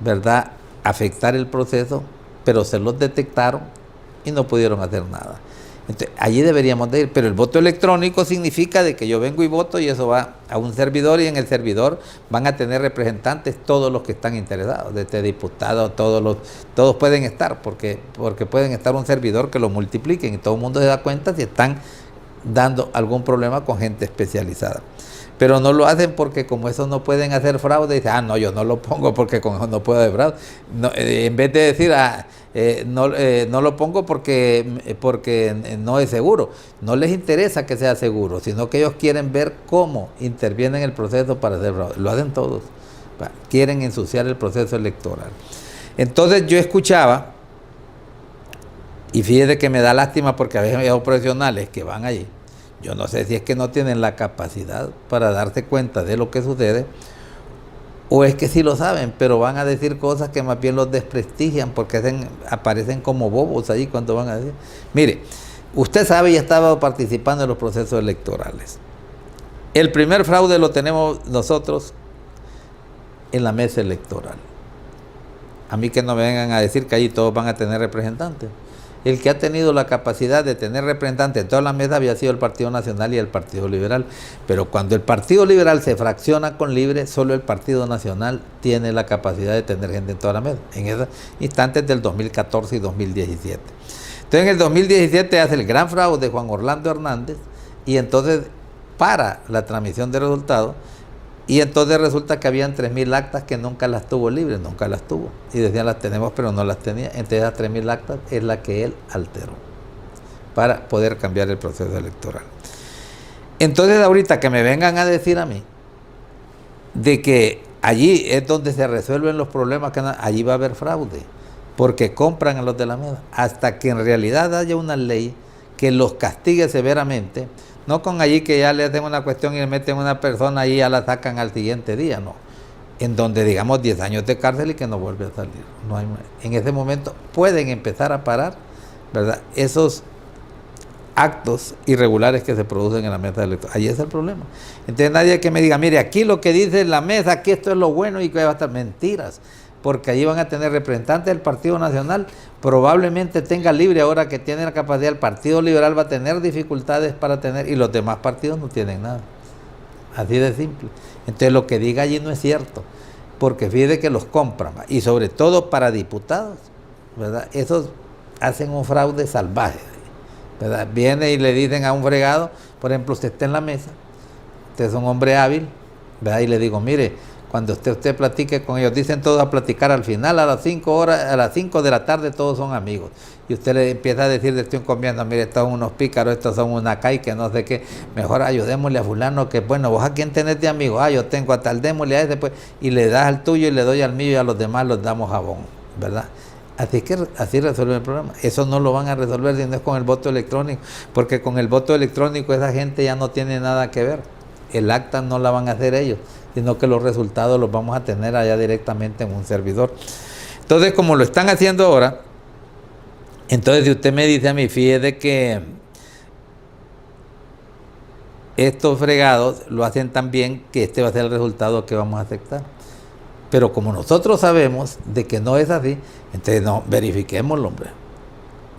¿verdad?, afectar el proceso, pero se los detectaron y no pudieron hacer nada. Entonces, allí deberíamos de ir, pero el voto electrónico significa de que yo vengo y voto y eso va a un servidor, y en el servidor van a tener representantes todos los que están interesados, desde diputados, todos pueden estar, porque pueden estar un servidor que lo multipliquen y todo el mundo se da cuenta si están dando algún problema con gente especializada. Pero no lo hacen porque como eso no pueden hacer fraude, dicen, no, yo no lo pongo porque con eso no puedo hacer fraude. No, en vez de decir, no lo pongo porque no es seguro. No les interesa que sea seguro, sino que ellos quieren ver cómo intervienen en el proceso para hacer fraude. Lo hacen todos. Quieren ensuciar el proceso electoral. Entonces yo escuchaba, y fíjate que me da lástima porque a veces hay profesionales que van allí. Yo no sé si es que no tienen la capacidad para darse cuenta de lo que sucede, o es que sí lo saben, pero van a decir cosas que más bien los desprestigian porque aparecen como bobos ahí cuando van a decir. Mire, usted sabe y ha estado participando en los procesos electorales. El primer fraude lo tenemos nosotros en la mesa electoral. A mí que no me vengan a decir que ahí todos van a tener representantes. El que ha tenido la capacidad de tener representantes en todas las mesas había sido el Partido Nacional y el Partido Liberal. Pero cuando el Partido Liberal se fracciona con Libre, solo el Partido Nacional tiene la capacidad de tener gente en todas las mesas, en esos instantes del 2014 y 2017. Entonces en el 2017 hace el gran fraude Juan Orlando Hernández, y entonces para la transmisión de resultados, y entonces resulta que habían 3,000 actas que nunca las tuvo Libre, nunca las tuvo. Y decían las tenemos, pero no las tenía. Entonces esas 3,000 actas es la que él alteró para poder cambiar el proceso electoral. Entonces ahorita que me vengan a decir a mí de que allí es donde se resuelven los problemas, allí va a haber fraude, porque compran a los de la mesa, hasta que en realidad haya una ley que los castigue severamente. No con allí que ya le hacen una cuestión y le meten a una persona y ya la sacan al siguiente día, no. En donde digamos 10 años de cárcel y que no vuelve a salir. No hay, en ese momento pueden empezar a parar, ¿verdad?, esos actos irregulares que se producen en la mesa electoral. Ahí es el problema. Entonces nadie que me diga, mire, aquí lo que dice la mesa, aquí esto es lo bueno y que va a estar mentiras, porque allí van a tener representantes del Partido Nacional, probablemente tenga libre ahora que tiene la capacidad, el Partido Liberal va a tener dificultades para tener, y los demás partidos no tienen nada. Así de simple. Entonces lo que diga allí no es cierto, porque fíjate que los compran, y sobre todo para diputados, ¿verdad? Esos hacen un fraude salvaje, ¿verdad? Viene y le dicen a un fregado, por ejemplo, usted está en la mesa, usted es un hombre hábil, ¿verdad? Y le digo, mire, cuando usted platique con ellos, dicen todos a platicar al final, a las 5 de la tarde todos son amigos. Y usted le empieza a decir de este encomienda, mire, estos son unos pícaros, estos son una cay, que no sé qué, mejor ayudémosle a fulano, que bueno, vos a quién tenés de amigo, yo tengo a tal, démosle a ese, pues, y le das al tuyo y le doy al mío y a los demás los damos jabón, ¿verdad? Así que así resuelve el problema. Eso no lo van a resolver si no es con el voto electrónico, porque con el voto electrónico esa gente ya no tiene nada que ver. El acta no la van a hacer ellos, sino que los resultados los vamos a tener allá directamente en un servidor. Entonces, como lo están haciendo ahora, entonces si usted me dice a mí, fíjese que estos fregados lo hacen tan bien que este va a ser el resultado que vamos a aceptar. Pero como nosotros sabemos de que no es así, entonces no, verifiquémoslo, hombre.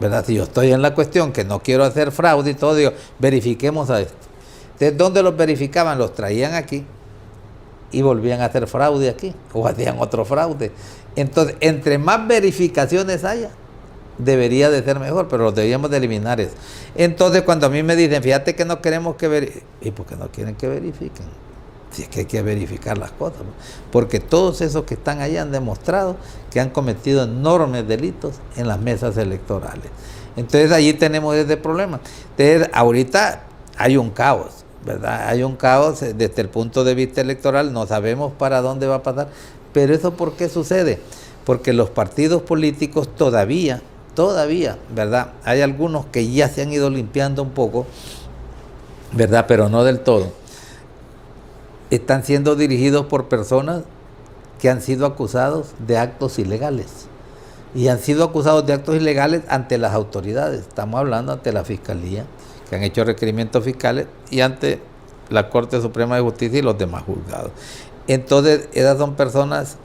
¿Verdad? Si yo estoy en la cuestión que no quiero hacer fraude y todo, digo, verifiquemos a esto. Entonces, ¿dónde los verificaban? Los traían aquí y volvían a hacer fraude aquí, o hacían otro fraude. Entonces, entre más verificaciones haya, debería de ser mejor, pero los debíamos de eliminar eso. Entonces, cuando a mí me dicen, fíjate que no queremos que verifiquen, ¿y por qué no quieren que verifiquen? Si es que hay que verificar las cosas, ¿no? Porque todos esos que están allá han demostrado que han cometido enormes delitos en las mesas electorales. Entonces, allí tenemos ese problema. Entonces, ahorita hay un caos, ¿verdad? Hay un caos desde el punto de vista electoral, no sabemos para dónde va a pasar, pero ¿eso por qué sucede? Porque los partidos políticos todavía, ¿verdad? Hay algunos que ya se han ido limpiando un poco, ¿verdad? Pero no del todo. Están siendo dirigidos por personas que han sido acusados de actos ilegales. Y han sido acusados de actos ilegales ante las autoridades. Estamos hablando ante la Fiscalía, que han hecho requerimientos fiscales, y ante la Corte Suprema de Justicia y los demás juzgados. Entonces, esas son personas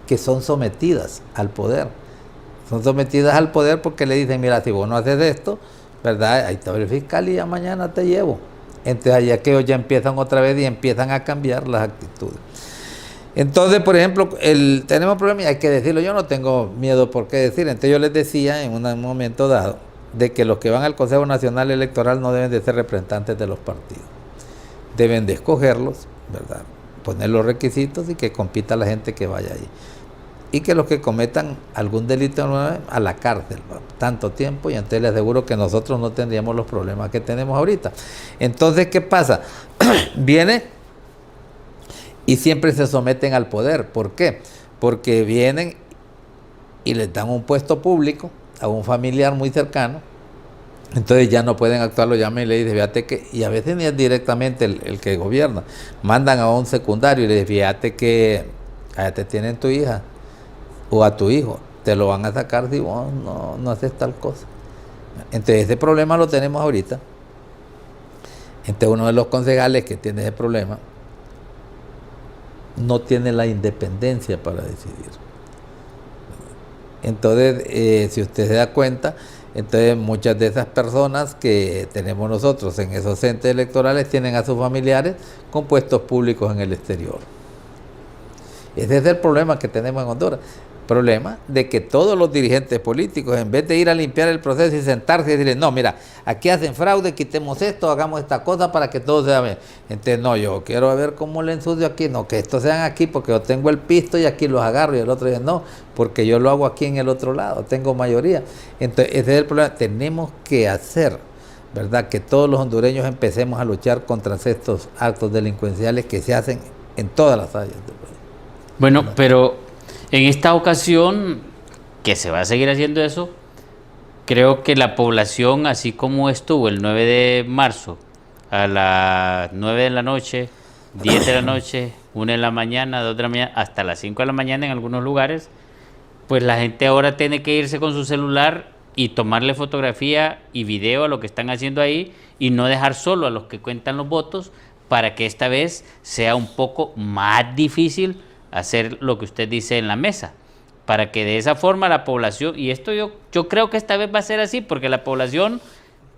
que son sometidas al poder. Son sometidas al poder porque le dicen, mira, si vos no haces esto, ¿verdad? Ahí está el fiscal y ya mañana te llevo. Entonces, allá que ellos ya empiezan otra vez y empiezan a cambiar las actitudes. Entonces, por ejemplo, tenemos problemas y hay que decirlo. Yo no tengo miedo por qué decir. Entonces, yo les decía en un momento dado de que los que van al Consejo Nacional Electoral no deben de ser representantes de los partidos. Deben de escogerlos, ¿verdad? Poner los requisitos y que compita la gente que vaya ahí. Y que los que cometan algún delito a la cárcel, ¿no? Tanto tiempo, y entonces les aseguro que nosotros no tendríamos los problemas que tenemos ahorita. Entonces, ¿qué pasa? Viene y siempre se someten al poder. ¿Por qué? Porque vienen y les dan un puesto público a un familiar muy cercano, entonces ya no pueden actuar, lo llaman y le dicen, fíjate que, y a veces ni es directamente el que gobierna, mandan a un secundario y le dicen, fíjate que allá te tienen tu hija o a tu hijo, te lo van a sacar si vos no haces tal cosa. Entonces ese problema lo tenemos ahorita. Entonces uno de los concejales que tiene ese problema no tiene la independencia para decidir. Entonces, si usted se da cuenta, entonces muchas de esas personas que tenemos nosotros en esos entes electorales tienen a sus familiares con puestos públicos en el exterior. Ese es el problema que tenemos en Honduras. Problema de que todos los dirigentes políticos, en vez de ir a limpiar el proceso y sentarse y decirle, no, mira, aquí hacen fraude, quitemos esto, hagamos esta cosa para que todo sea bien. Entonces, no, yo quiero ver cómo le ensucio aquí, no, que estos sean aquí porque yo tengo el pisto y aquí los agarro, y el otro dice, no, porque yo lo hago aquí en el otro lado, tengo mayoría. Entonces, ese es el problema. Tenemos que hacer, ¿verdad?, que todos los hondureños empecemos a luchar contra estos actos delincuenciales que se hacen en todas las áreas del país. Bueno, ¿verdad? Pero en esta ocasión, que se va a seguir haciendo eso, creo que la población, así como estuvo el 9 de marzo, a las 9 de la noche, 10 de la noche, 1 de la mañana, 2 de la mañana, hasta las 5 de la mañana en algunos lugares, pues la gente ahora tiene que irse con su celular y tomarle fotografía y video a lo que están haciendo ahí y no dejar solo a los que cuentan los votos para que esta vez sea un poco más difícil hacer lo que usted dice en la mesa, para que de esa forma la población, y esto yo creo que esta vez va a ser así, porque la población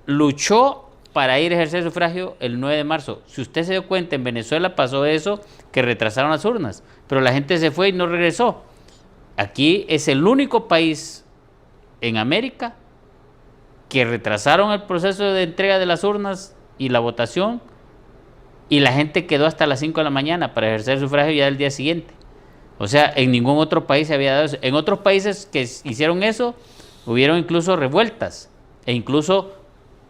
luchó para ir a ejercer sufragio el 9 de marzo. Si usted se dio cuenta, en Venezuela pasó eso, que retrasaron las urnas, pero la gente se fue y no regresó. Aquí es el único país en América que retrasaron el proceso de entrega de las urnas y la votación, y la gente quedó hasta las 5 de la mañana para ejercer sufragio ya el día siguiente. O sea, en ningún otro país se había dado eso. En otros países que hicieron eso, hubieron incluso revueltas, e incluso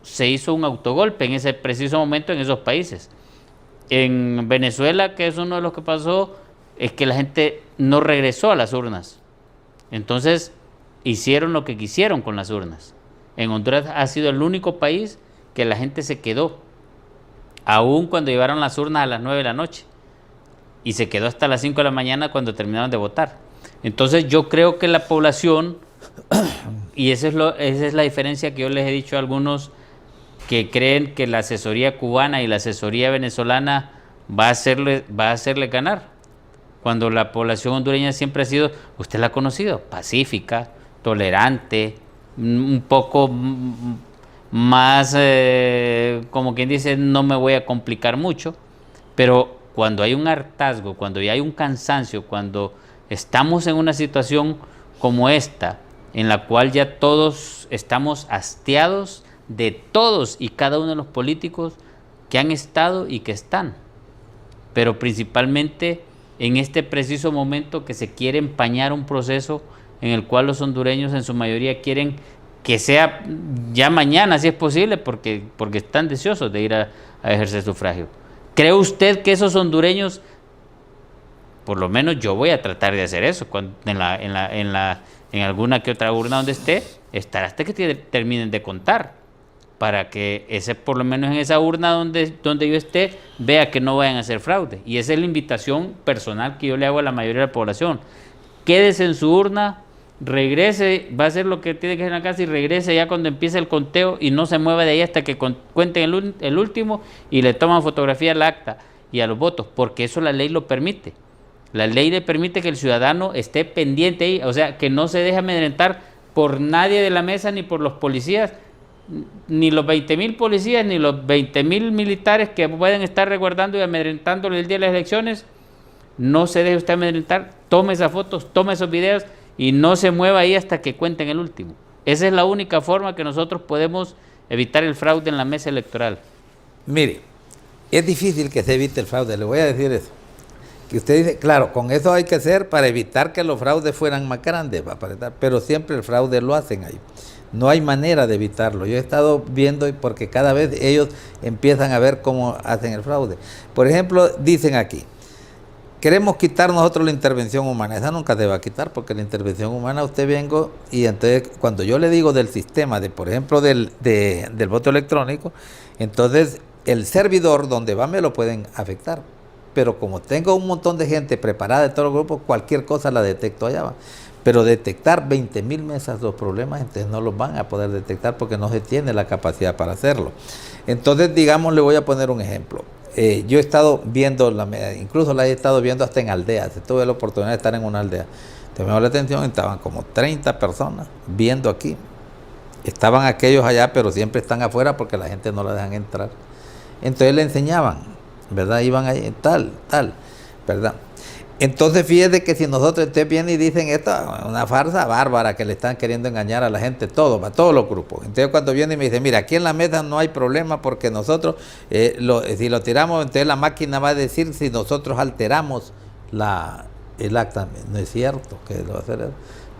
se hizo un autogolpe en ese preciso momento en esos países. En Venezuela, que es uno de los que pasó, es que la gente no regresó a las urnas. Entonces, hicieron lo que quisieron con las urnas. En Honduras ha sido el único país que la gente se quedó, aún cuando llevaron las urnas a las 9 de la noche, y se quedó hasta las 5 de la mañana cuando terminaron de votar. Entonces yo creo que la población, y esa es la diferencia que yo les he dicho a algunos que creen que la asesoría cubana y la asesoría venezolana va a hacerle ganar, cuando la población hondureña siempre ha sido, usted la ha conocido, pacífica, tolerante, un poco más, como quien dice, no me voy a complicar mucho, pero cuando hay un hartazgo, cuando ya hay un cansancio, cuando estamos en una situación como esta, en la cual ya todos estamos hastiados de todos y cada uno de los políticos que han estado y que están, pero principalmente en este preciso momento que se quiere empañar un proceso en el cual los hondureños en su mayoría quieren que sea ya mañana, si es posible, porque están deseosos de ir a ejercer sufragio. ¿Cree usted que esos hondureños, por lo menos yo voy a tratar de hacer eso, en alguna que otra urna donde esté, estar hasta que terminen de contar, para que por lo menos en esa urna donde yo esté, vea que no vayan a hacer fraude? Y esa es la invitación personal que yo le hago a la mayoría de la población. Quédese en su urna, regrese, va a hacer lo que tiene que hacer en la casa y regrese ya cuando empiece el conteo y no se mueva de ahí hasta que cuenten el último y le toman fotografía al acta y a los votos, porque eso la ley lo permite. La ley le permite que el ciudadano esté pendiente ahí, o sea, que no se deje amedrentar por nadie de la mesa ni por los policías, ni los 20,000 policías, ni los 20,000 militares que pueden estar resguardando y amedrentándole el día de las elecciones. No se deje usted amedrentar, tome esas fotos, tome esos videos y no se mueva ahí hasta que cuenten el último. Esa es la única forma que nosotros podemos evitar el fraude en la mesa electoral. Mire, es difícil que se evite el fraude, le voy a decir eso. Que usted dice, claro, con eso hay que hacer para evitar que los fraudes fueran más grandes, pero siempre el fraude lo hacen ahí. No hay manera de evitarlo. Yo he estado viendo porque cada vez ellos empiezan a ver cómo hacen el fraude. Por ejemplo, dicen aquí, queremos quitar nosotros la intervención humana. Esa nunca se va a quitar, porque la intervención humana usted vengo y entonces cuando yo le digo del sistema, por ejemplo del voto electrónico, entonces el servidor donde va me lo pueden afectar. Pero como tengo un montón de gente preparada de todos los grupos, cualquier cosa la detecto allá. Pero detectar 20,000 mesas los problemas, entonces no los van a poder detectar porque no se tiene la capacidad para hacerlo. Entonces, digamos, le voy a poner un ejemplo. Yo he estado viendo, incluso la he estado viendo hasta en aldeas. Tuve la oportunidad de estar en una aldea. Entonces me llamó la atención, estaban como 30 personas viendo aquí. Estaban aquellos allá, pero siempre están afuera porque la gente no la dejan entrar. Entonces le enseñaban, ¿verdad? Iban ahí, tal, ¿verdad? Entonces fíjese que si nosotros, ustedes vienen y dicen esto, una farsa bárbara que le están queriendo engañar a la gente, para todos los grupos. Entonces cuando vienen y me dicen, mira, aquí en la mesa no hay problema porque nosotros, si lo tiramos, entonces la máquina va a decir si nosotros alteramos el acta. No es cierto que lo va a hacer eso,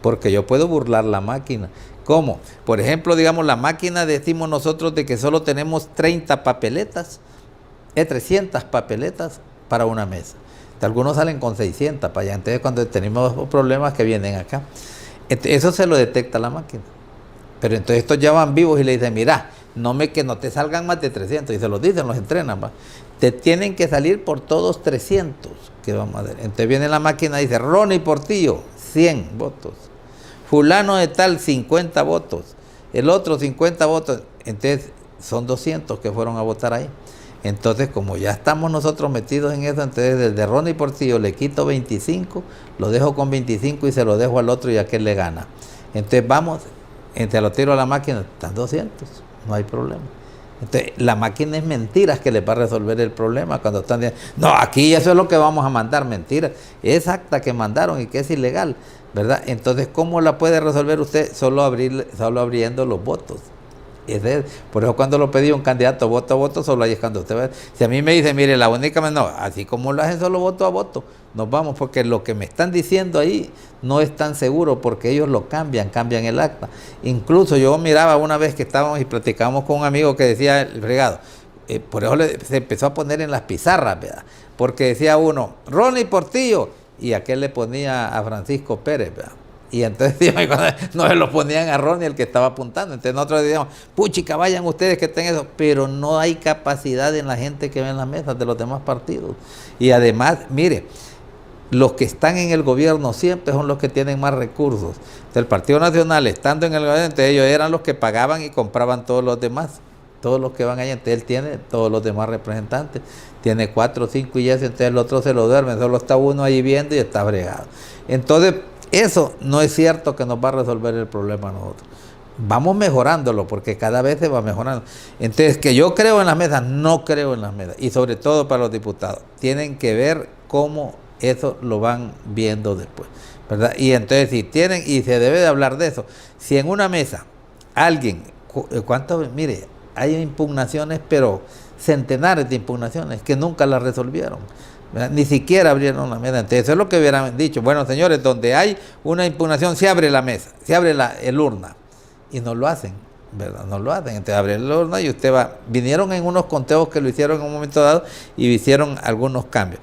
porque yo puedo burlar la máquina. ¿Cómo? Por ejemplo, digamos, la máquina decimos nosotros de que solo tenemos 30 papeletas, 300 papeletas para una mesa. Algunos salen con 600 para allá. Entonces cuando tenemos problemas que vienen acá, eso se lo detecta la máquina. Pero entonces estos ya van vivos y le dicen, mira, que no te salgan más de 300. Y se los dicen, los entrenan. Te tienen que salir por todos 300 que vamos a ver. Entonces viene la máquina y dice, Ronnie Portillo, 100 votos. Fulano de tal, 50 votos. el otro 50 votos, entonces son 200 que fueron a votar ahí. Entonces, como ya estamos nosotros metidos en eso, entonces desde Ronnie Portillo le quito 25, lo dejo con 25 y se lo dejo al otro y aquel le gana. Entonces vamos, entre lo tiro a la máquina, están 200, no hay problema. Entonces, la máquina es mentiras que le va a resolver el problema cuando están diciendo, no, aquí eso es lo que vamos a mandar, mentiras. Es acta que mandaron y que es ilegal, ¿verdad? Entonces, ¿cómo la puede resolver usted? Solo abriendo los votos. Por eso cuando lo pedí un candidato voto a voto, solo ahí es cuando usted va. Si a mí me dice, mire, la única, no, así como lo hacen solo voto a voto, nos vamos, porque lo que me están diciendo ahí no es tan seguro, porque ellos lo cambian el acta. Incluso yo miraba una vez que estábamos y platicábamos con un amigo que decía el fregado, por eso se empezó a poner en las pizarras, ¿verdad? Porque decía uno, Ronnie Portillo, y aquel le ponía a Francisco Pérez, ¿verdad? Y entonces no se lo ponían a Ronnie, el que estaba apuntando. Entonces nosotros decíamos, puchica, vayan ustedes que estén eso. Pero no hay capacidad en la gente que ve en las mesas de los demás partidos. Y además, mire, los que están en el gobierno siempre son los que tienen más recursos. Entonces, el Partido Nacional, estando en el gobierno, entonces ellos eran los que pagaban y compraban todos los demás. Todos los que van allá, entonces él tiene todos los demás representantes. Tiene 4 o 5 y eso, entonces el otro se lo duerme. Solo está uno ahí viendo y está bregado. Entonces, eso no es cierto que nos va a resolver el problema a nosotros. Vamos mejorándolo porque cada vez se va mejorando. Entonces, que yo creo en las mesas, no creo en las mesas. Y sobre todo para los diputados. Tienen que ver cómo eso lo van viendo después, ¿verdad? Y entonces si tienen, y se debe de hablar de eso, si en una mesa alguien, mire, hay impugnaciones, pero centenares de impugnaciones que nunca las resolvieron. ¿Verdad? Ni siquiera abrieron la mesa. Entonces eso es lo que hubieran dicho. Bueno, señores, donde hay una impugnación se abre la mesa, se abre el urna. Y no lo hacen, ¿verdad? No lo hacen. Entonces abre la urna y usted va. Vinieron en unos conteos que lo hicieron en un momento dado y hicieron algunos cambios.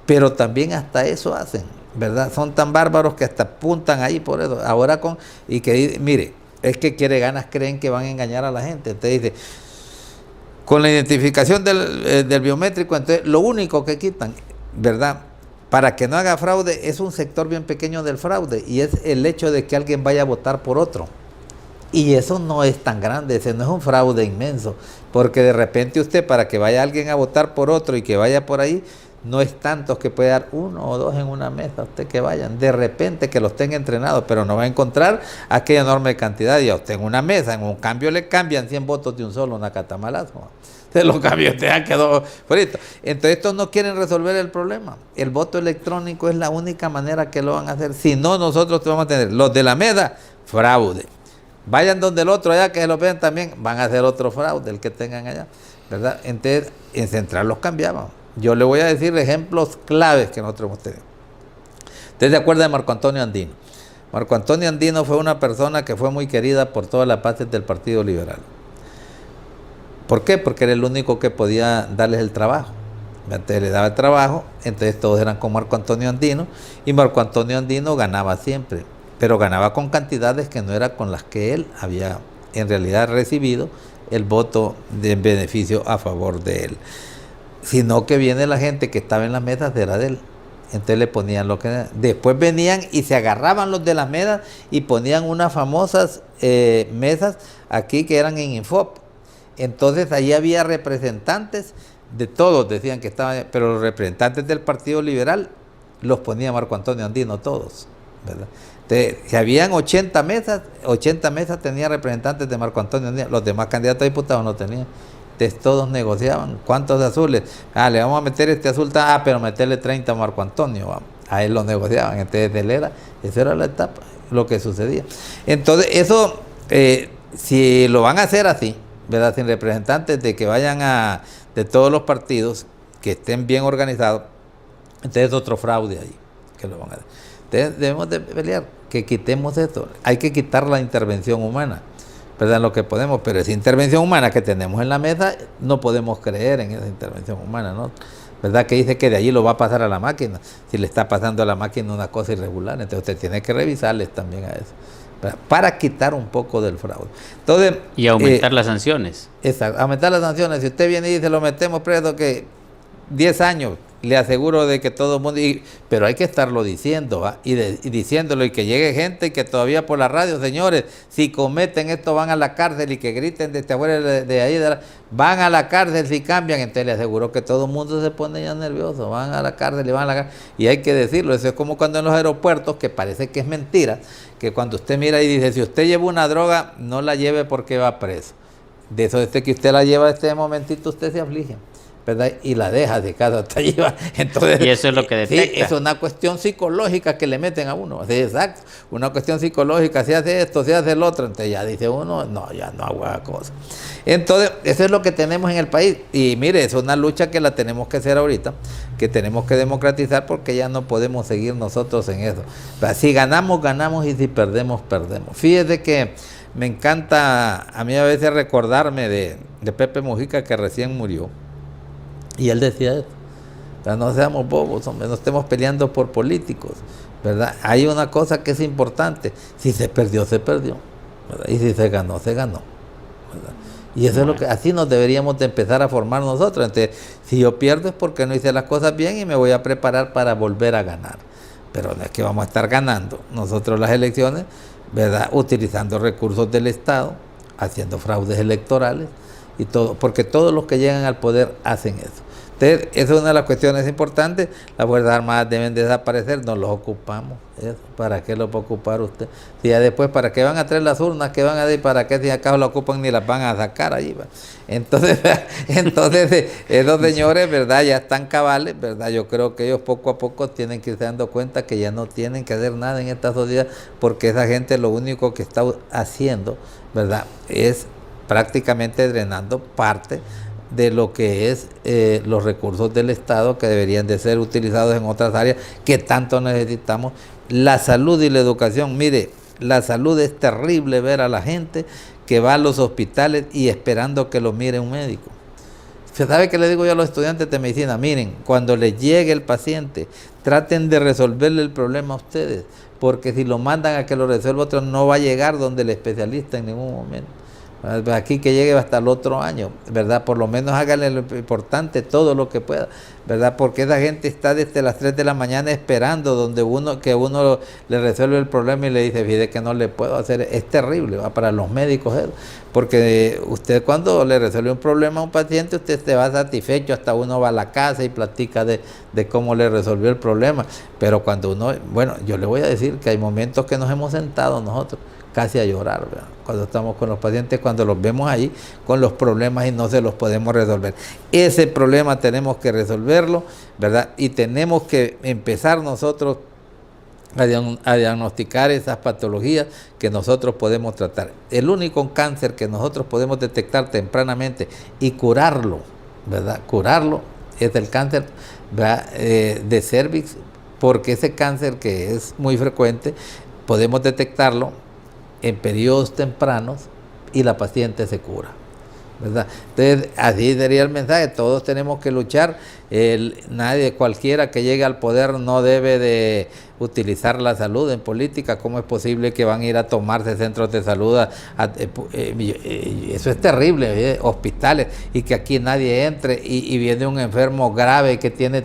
Pero también hasta eso hacen, ¿verdad? Son tan bárbaros que hasta apuntan ahí por eso. Ahora mire, es que quiere ganas, creen que van a engañar a la gente. Entonces dice, con la identificación del biométrico, entonces lo único que quitan, ¿verdad? Para que no haga fraude, es un sector bien pequeño del fraude, y es el hecho de que alguien vaya a votar por otro. Y eso no es tan grande, ese no es un fraude inmenso, porque de repente usted, para que vaya alguien a votar por otro y que vaya por ahí, no es tanto que puede dar 1 o 2 en una mesa, usted que vayan, de repente que los tenga entrenados, pero no va a encontrar aquella enorme cantidad, y a usted en una mesa, en un cambio le cambian 100 votos de un solo, una catamalazo. Se lo cambió, usted ya quedó frito. Entonces estos no quieren resolver el problema. El voto electrónico es la única manera que lo van a hacer. Si no, nosotros vamos a tener los de la mesa, fraude. Vayan donde el otro allá que se lo vean también, van a hacer otro fraude, el que tengan allá, ¿verdad? Entonces, en Central los cambiaban. Yo le voy a decir ejemplos claves que nosotros hemos tenido. ¿Usted se acuerda de Marco Antonio Andino? Marco Antonio Andino fue una persona que fue muy querida por todas las bases del Partido Liberal. ¿Por qué? Porque era el único que podía darles el trabajo. Entonces le daba el trabajo, entonces todos eran con Marco Antonio Andino, y Marco Antonio Andino ganaba siempre, pero ganaba con cantidades que no eran con las que él había en realidad recibido el voto de beneficio a favor de él. Sino que viene la gente que estaba en las mesas, era de él. Entonces le ponían lo que... Después venían y se agarraban los de las mesas y ponían unas famosas mesas aquí que eran en Infop. Entonces ahí había representantes de todos, decían que estaban, pero los representantes del Partido Liberal los ponía Marco Antonio Andino todos, ¿verdad? Entonces, si habían 80 mesas tenían representantes de Marco Antonio Andino, los demás candidatos a diputados no tenían. Entonces todos negociaban, ¿cuántos azules? Le vamos a meter este azul, pero meterle 30 a Marco Antonio, vamos. A él lo negociaban, entonces esa era la etapa, lo que sucedía. Entonces eso, si lo van a hacer así, ¿verdad? Sin representantes de que vayan de todos los partidos, que estén bien organizados, entonces es otro fraude ahí, que lo van a hacer. Entonces debemos de pelear, que quitemos esto. Hay que quitar la intervención humana, ¿verdad? Lo que podemos, pero esa intervención humana que tenemos en la mesa, no podemos creer en esa intervención humana, ¿no? ¿Verdad? Que dice que de allí lo va a pasar a la máquina. Si le está pasando a la máquina una cosa irregular, entonces usted tiene que revisarles también a eso, para quitar un poco del fraude. Entonces, y aumentar las sanciones. Exacto, aumentar las sanciones. Si usted viene y dice, lo metemos preso, que 10 años, le aseguro de que todo el mundo, pero hay que estarlo diciendo, ¿va? Y diciéndolo, y que llegue gente que todavía por la radio, señores, si cometen esto van a la cárcel, y que griten desde afuera de ahí, van a la cárcel si cambian. Entonces le aseguro que todo el mundo se pone ya nervioso, van a la cárcel y van a la cárcel, y hay que decirlo. Eso es como cuando en los aeropuertos, que parece que es mentira, que cuando usted mira y dice, si usted lleva una droga, no la lleve porque va preso. De eso, desde que usted la lleva este momentito, usted se aflige, ¿verdad? Y la deja de casa hasta lleva. Entonces, y eso es lo que detecta. Sí, es una cuestión psicológica que le meten a uno. Sí, exacto. Una cuestión psicológica. Si hace esto, si hace el otro. Entonces ya dice uno, no, ya no hago esa cosa. Entonces, eso es lo que tenemos en el país. Y mire, es una lucha que la tenemos que hacer ahorita, que tenemos que democratizar, porque ya no podemos seguir nosotros en eso. Si ganamos, ganamos, y si perdemos, perdemos. Fíjese que me encanta a mí a veces recordarme de Pepe Mujica, que recién murió. Y él decía eso, no seamos bobos, hombre, no estemos peleando por políticos, ¿verdad? Hay una cosa que es importante: si se perdió, se perdió, ¿verdad? Y si se ganó, se ganó, ¿verdad? Y eso es lo que, así nos deberíamos de empezar a formar nosotros. Entonces, si yo pierdo es porque no hice las cosas bien, y me voy a preparar para volver a ganar. Pero no es que vamos a estar ganando nosotros las elecciones, ¿verdad?, utilizando recursos del Estado, haciendo fraudes electorales y todo, porque todos los que llegan al poder hacen eso. Entonces, esa es una de las cuestiones importantes. Las Fuerzas Armadas deben desaparecer, no los ocupamos. Eso, ¿para qué lo va a ocupar usted? Si ya después, ¿para qué van a traer las urnas? ¿Qué van a decir? ¿Para qué si acaso la ocupan ni las van a sacar allí? ¿Va? Entonces, esos señores, ¿verdad?, ya están cabales, ¿verdad? Yo creo que ellos poco a poco tienen que irse dando cuenta que ya no tienen que hacer nada en esta sociedad, porque esa gente lo único que está haciendo, ¿verdad?, es prácticamente drenando parte de lo que es los recursos del Estado, que deberían de ser utilizados en otras áreas que tanto necesitamos. La salud y la educación. Mire, la salud es terrible, ver a la gente que va a los hospitales y esperando que lo mire un médico. ¿Se sabe qué le digo yo a los estudiantes de medicina? Miren, cuando les llegue el paciente, traten de resolverle el problema a ustedes, porque si lo mandan a que lo resuelva otro, no va a llegar donde el especialista en ningún momento. Aquí que llegue hasta el otro año, ¿verdad? Por lo menos háganle lo importante, todo lo que pueda, ¿verdad? Porque esa gente está desde las 3 de la mañana esperando que uno le resuelve el problema, y le dice, fíjate que no le puedo hacer. Es terrible, ¿va? Para los médicos eso, porque usted, cuando le resuelve un problema a un paciente, usted se va satisfecho, hasta uno va a la casa y platica de cómo le resolvió el problema. Pero cuando uno, bueno, yo le voy a decir que hay momentos que nos hemos sentado nosotros casi a llorar, ¿verdad?, cuando estamos con los pacientes, cuando los vemos ahí con los problemas y no se los podemos resolver. Ese problema tenemos que resolverlo, ¿verdad? Y tenemos que empezar nosotros a diagnosticar esas patologías que nosotros podemos tratar. El único cáncer que nosotros podemos detectar tempranamente y curarlo, ¿verdad?, curarlo, es el cáncer, ¿verdad?, de cervix, porque ese cáncer, que es muy frecuente, podemos detectarlo en periodos tempranos y la paciente se cura, ¿verdad? Entonces, así sería el mensaje. Todos tenemos que luchar. Nadie, cualquiera que llegue al poder, no debe de utilizar la salud en política. ¿Cómo es posible que van a ir a tomarse centros de salud? Eso es terrible, hospitales, y que aquí nadie entre, y viene un enfermo grave que tiene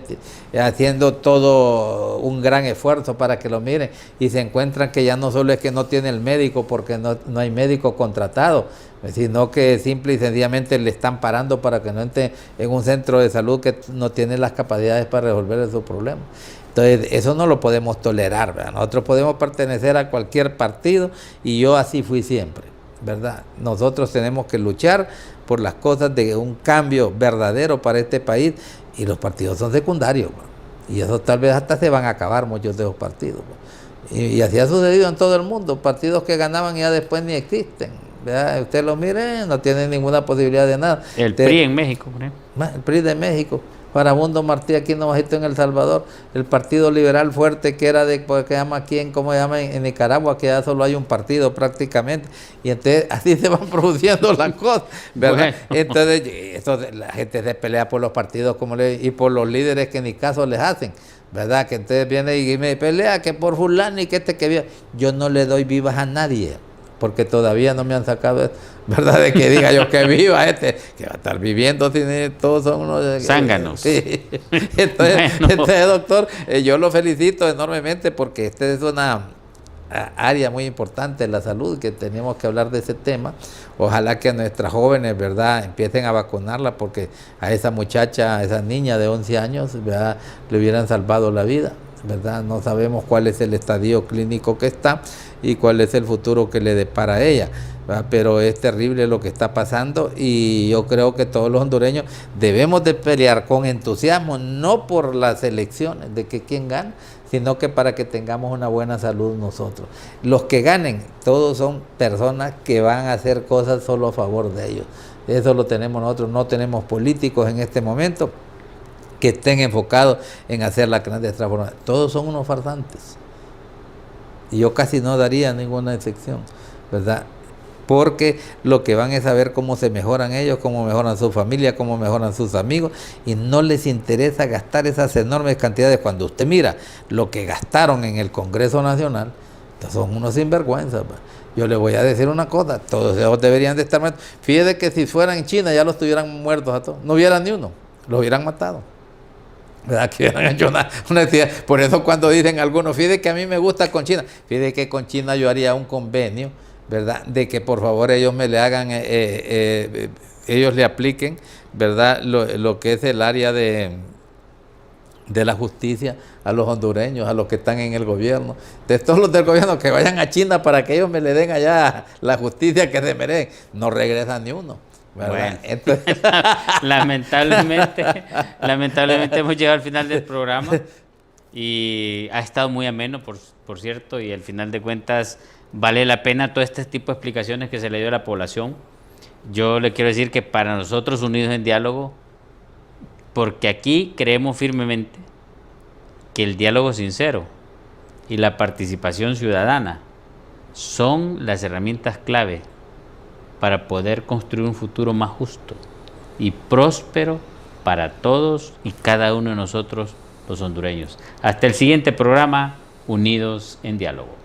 haciendo todo un gran esfuerzo para que lo miren, y se encuentran que ya no solo es que no tiene el médico, porque no hay médico contratado, sino que simple y sencillamente le están parando para que no entre en un centro de salud que no tiene las capacidades para resolver esos problemas. Entonces, eso no lo podemos tolerar, ¿verdad? Nosotros podemos pertenecer a cualquier partido, y yo así fui siempre, ¿verdad? Nosotros tenemos que luchar por las cosas de un cambio verdadero para este país, y los partidos son secundarios, ¿verdad? Y eso tal vez hasta se van a acabar muchos de esos partidos, ¿verdad? Y así ha sucedido en todo el mundo. Partidos que ganaban y ya después ni existen, ¿verdad? Usted lo mire, no tiene ninguna posibilidad de nada. El PRI en México, ¿no? El PRI de México. Farabundo Martí aquí nomásito en El Salvador, el Partido Liberal Fuerte, que era de, ¿cómo se llama aquí? ¿Cómo se llama? En Nicaragua, que ya solo hay un partido prácticamente, y entonces así se van produciendo las cosas, ¿verdad? Bueno. Entonces la gente se pelea por los partidos y por los líderes que ni caso les hacen, ¿verdad? Que entonces viene y me pelea que por fulano y que que viva. Yo no le doy vivas a nadie, porque todavía no me han sacado, ¿verdad? De que diga yo que viva que va a estar viviendo, todos son unos zánganos. Sí. Entonces, doctor, yo lo felicito enormemente porque es una área muy importante de la salud, que tenemos que hablar de ese tema. Ojalá que nuestras jóvenes, ¿verdad?, empiecen a vacunarla, porque a esa muchacha, a esa niña de 11 años, ¿verdad?, le hubieran salvado la vida, ¿verdad? No sabemos cuál es el estadio clínico que está y cuál es el futuro que le depara a ella, ¿verdad? Pero es terrible lo que está pasando, y yo creo que todos los hondureños debemos de pelear con entusiasmo, no por las elecciones, de que quién gana, sino que para que tengamos una buena salud nosotros. Los que ganen, todos son personas que van a hacer cosas solo a favor de ellos. Eso lo tenemos nosotros, no tenemos políticos en este momento que estén enfocados en hacer la gran transformación. Todos son unos farsantes. Y yo casi no daría ninguna excepción, ¿verdad? Porque lo que van es a ver cómo se mejoran ellos, cómo mejoran su familia, cómo mejoran sus amigos, y no les interesa gastar esas enormes cantidades. Cuando usted mira lo que gastaron en el Congreso Nacional, son unos sinvergüenzas. Yo le voy a decir una cosa, todos ellos deberían de estar muertos. Fíjate que si fueran en China ya los tuvieran muertos a todos, no hubiera ni uno, los hubieran matado, ¿verdad? Que hubieran hecho una actividad. Por eso cuando dicen algunos, fíjate que a mí me gusta con China, fíjate que con China yo haría un convenio, ¿verdad?, de que por favor ellos me le hagan, ellos le apliquen, ¿verdad?, lo que es el área de la justicia a los hondureños, a los que están en el gobierno, de todos los del gobierno, que vayan a China para que ellos me le den allá la justicia que se merecen. No regresan ni uno, ¿verdad? Bueno, entonces, lamentablemente hemos llegado al final del programa, y ha estado muy ameno, por cierto, y al final de cuentas vale la pena todo este tipo de explicaciones que se le dio a la población. Yo le quiero decir que para nosotros, Unidos en Diálogo, porque aquí creemos firmemente que el diálogo sincero y la participación ciudadana son las herramientas clave para poder construir un futuro más justo y próspero para todos y cada uno de nosotros, los hondureños. Hasta el siguiente programa, Unidos en Diálogo.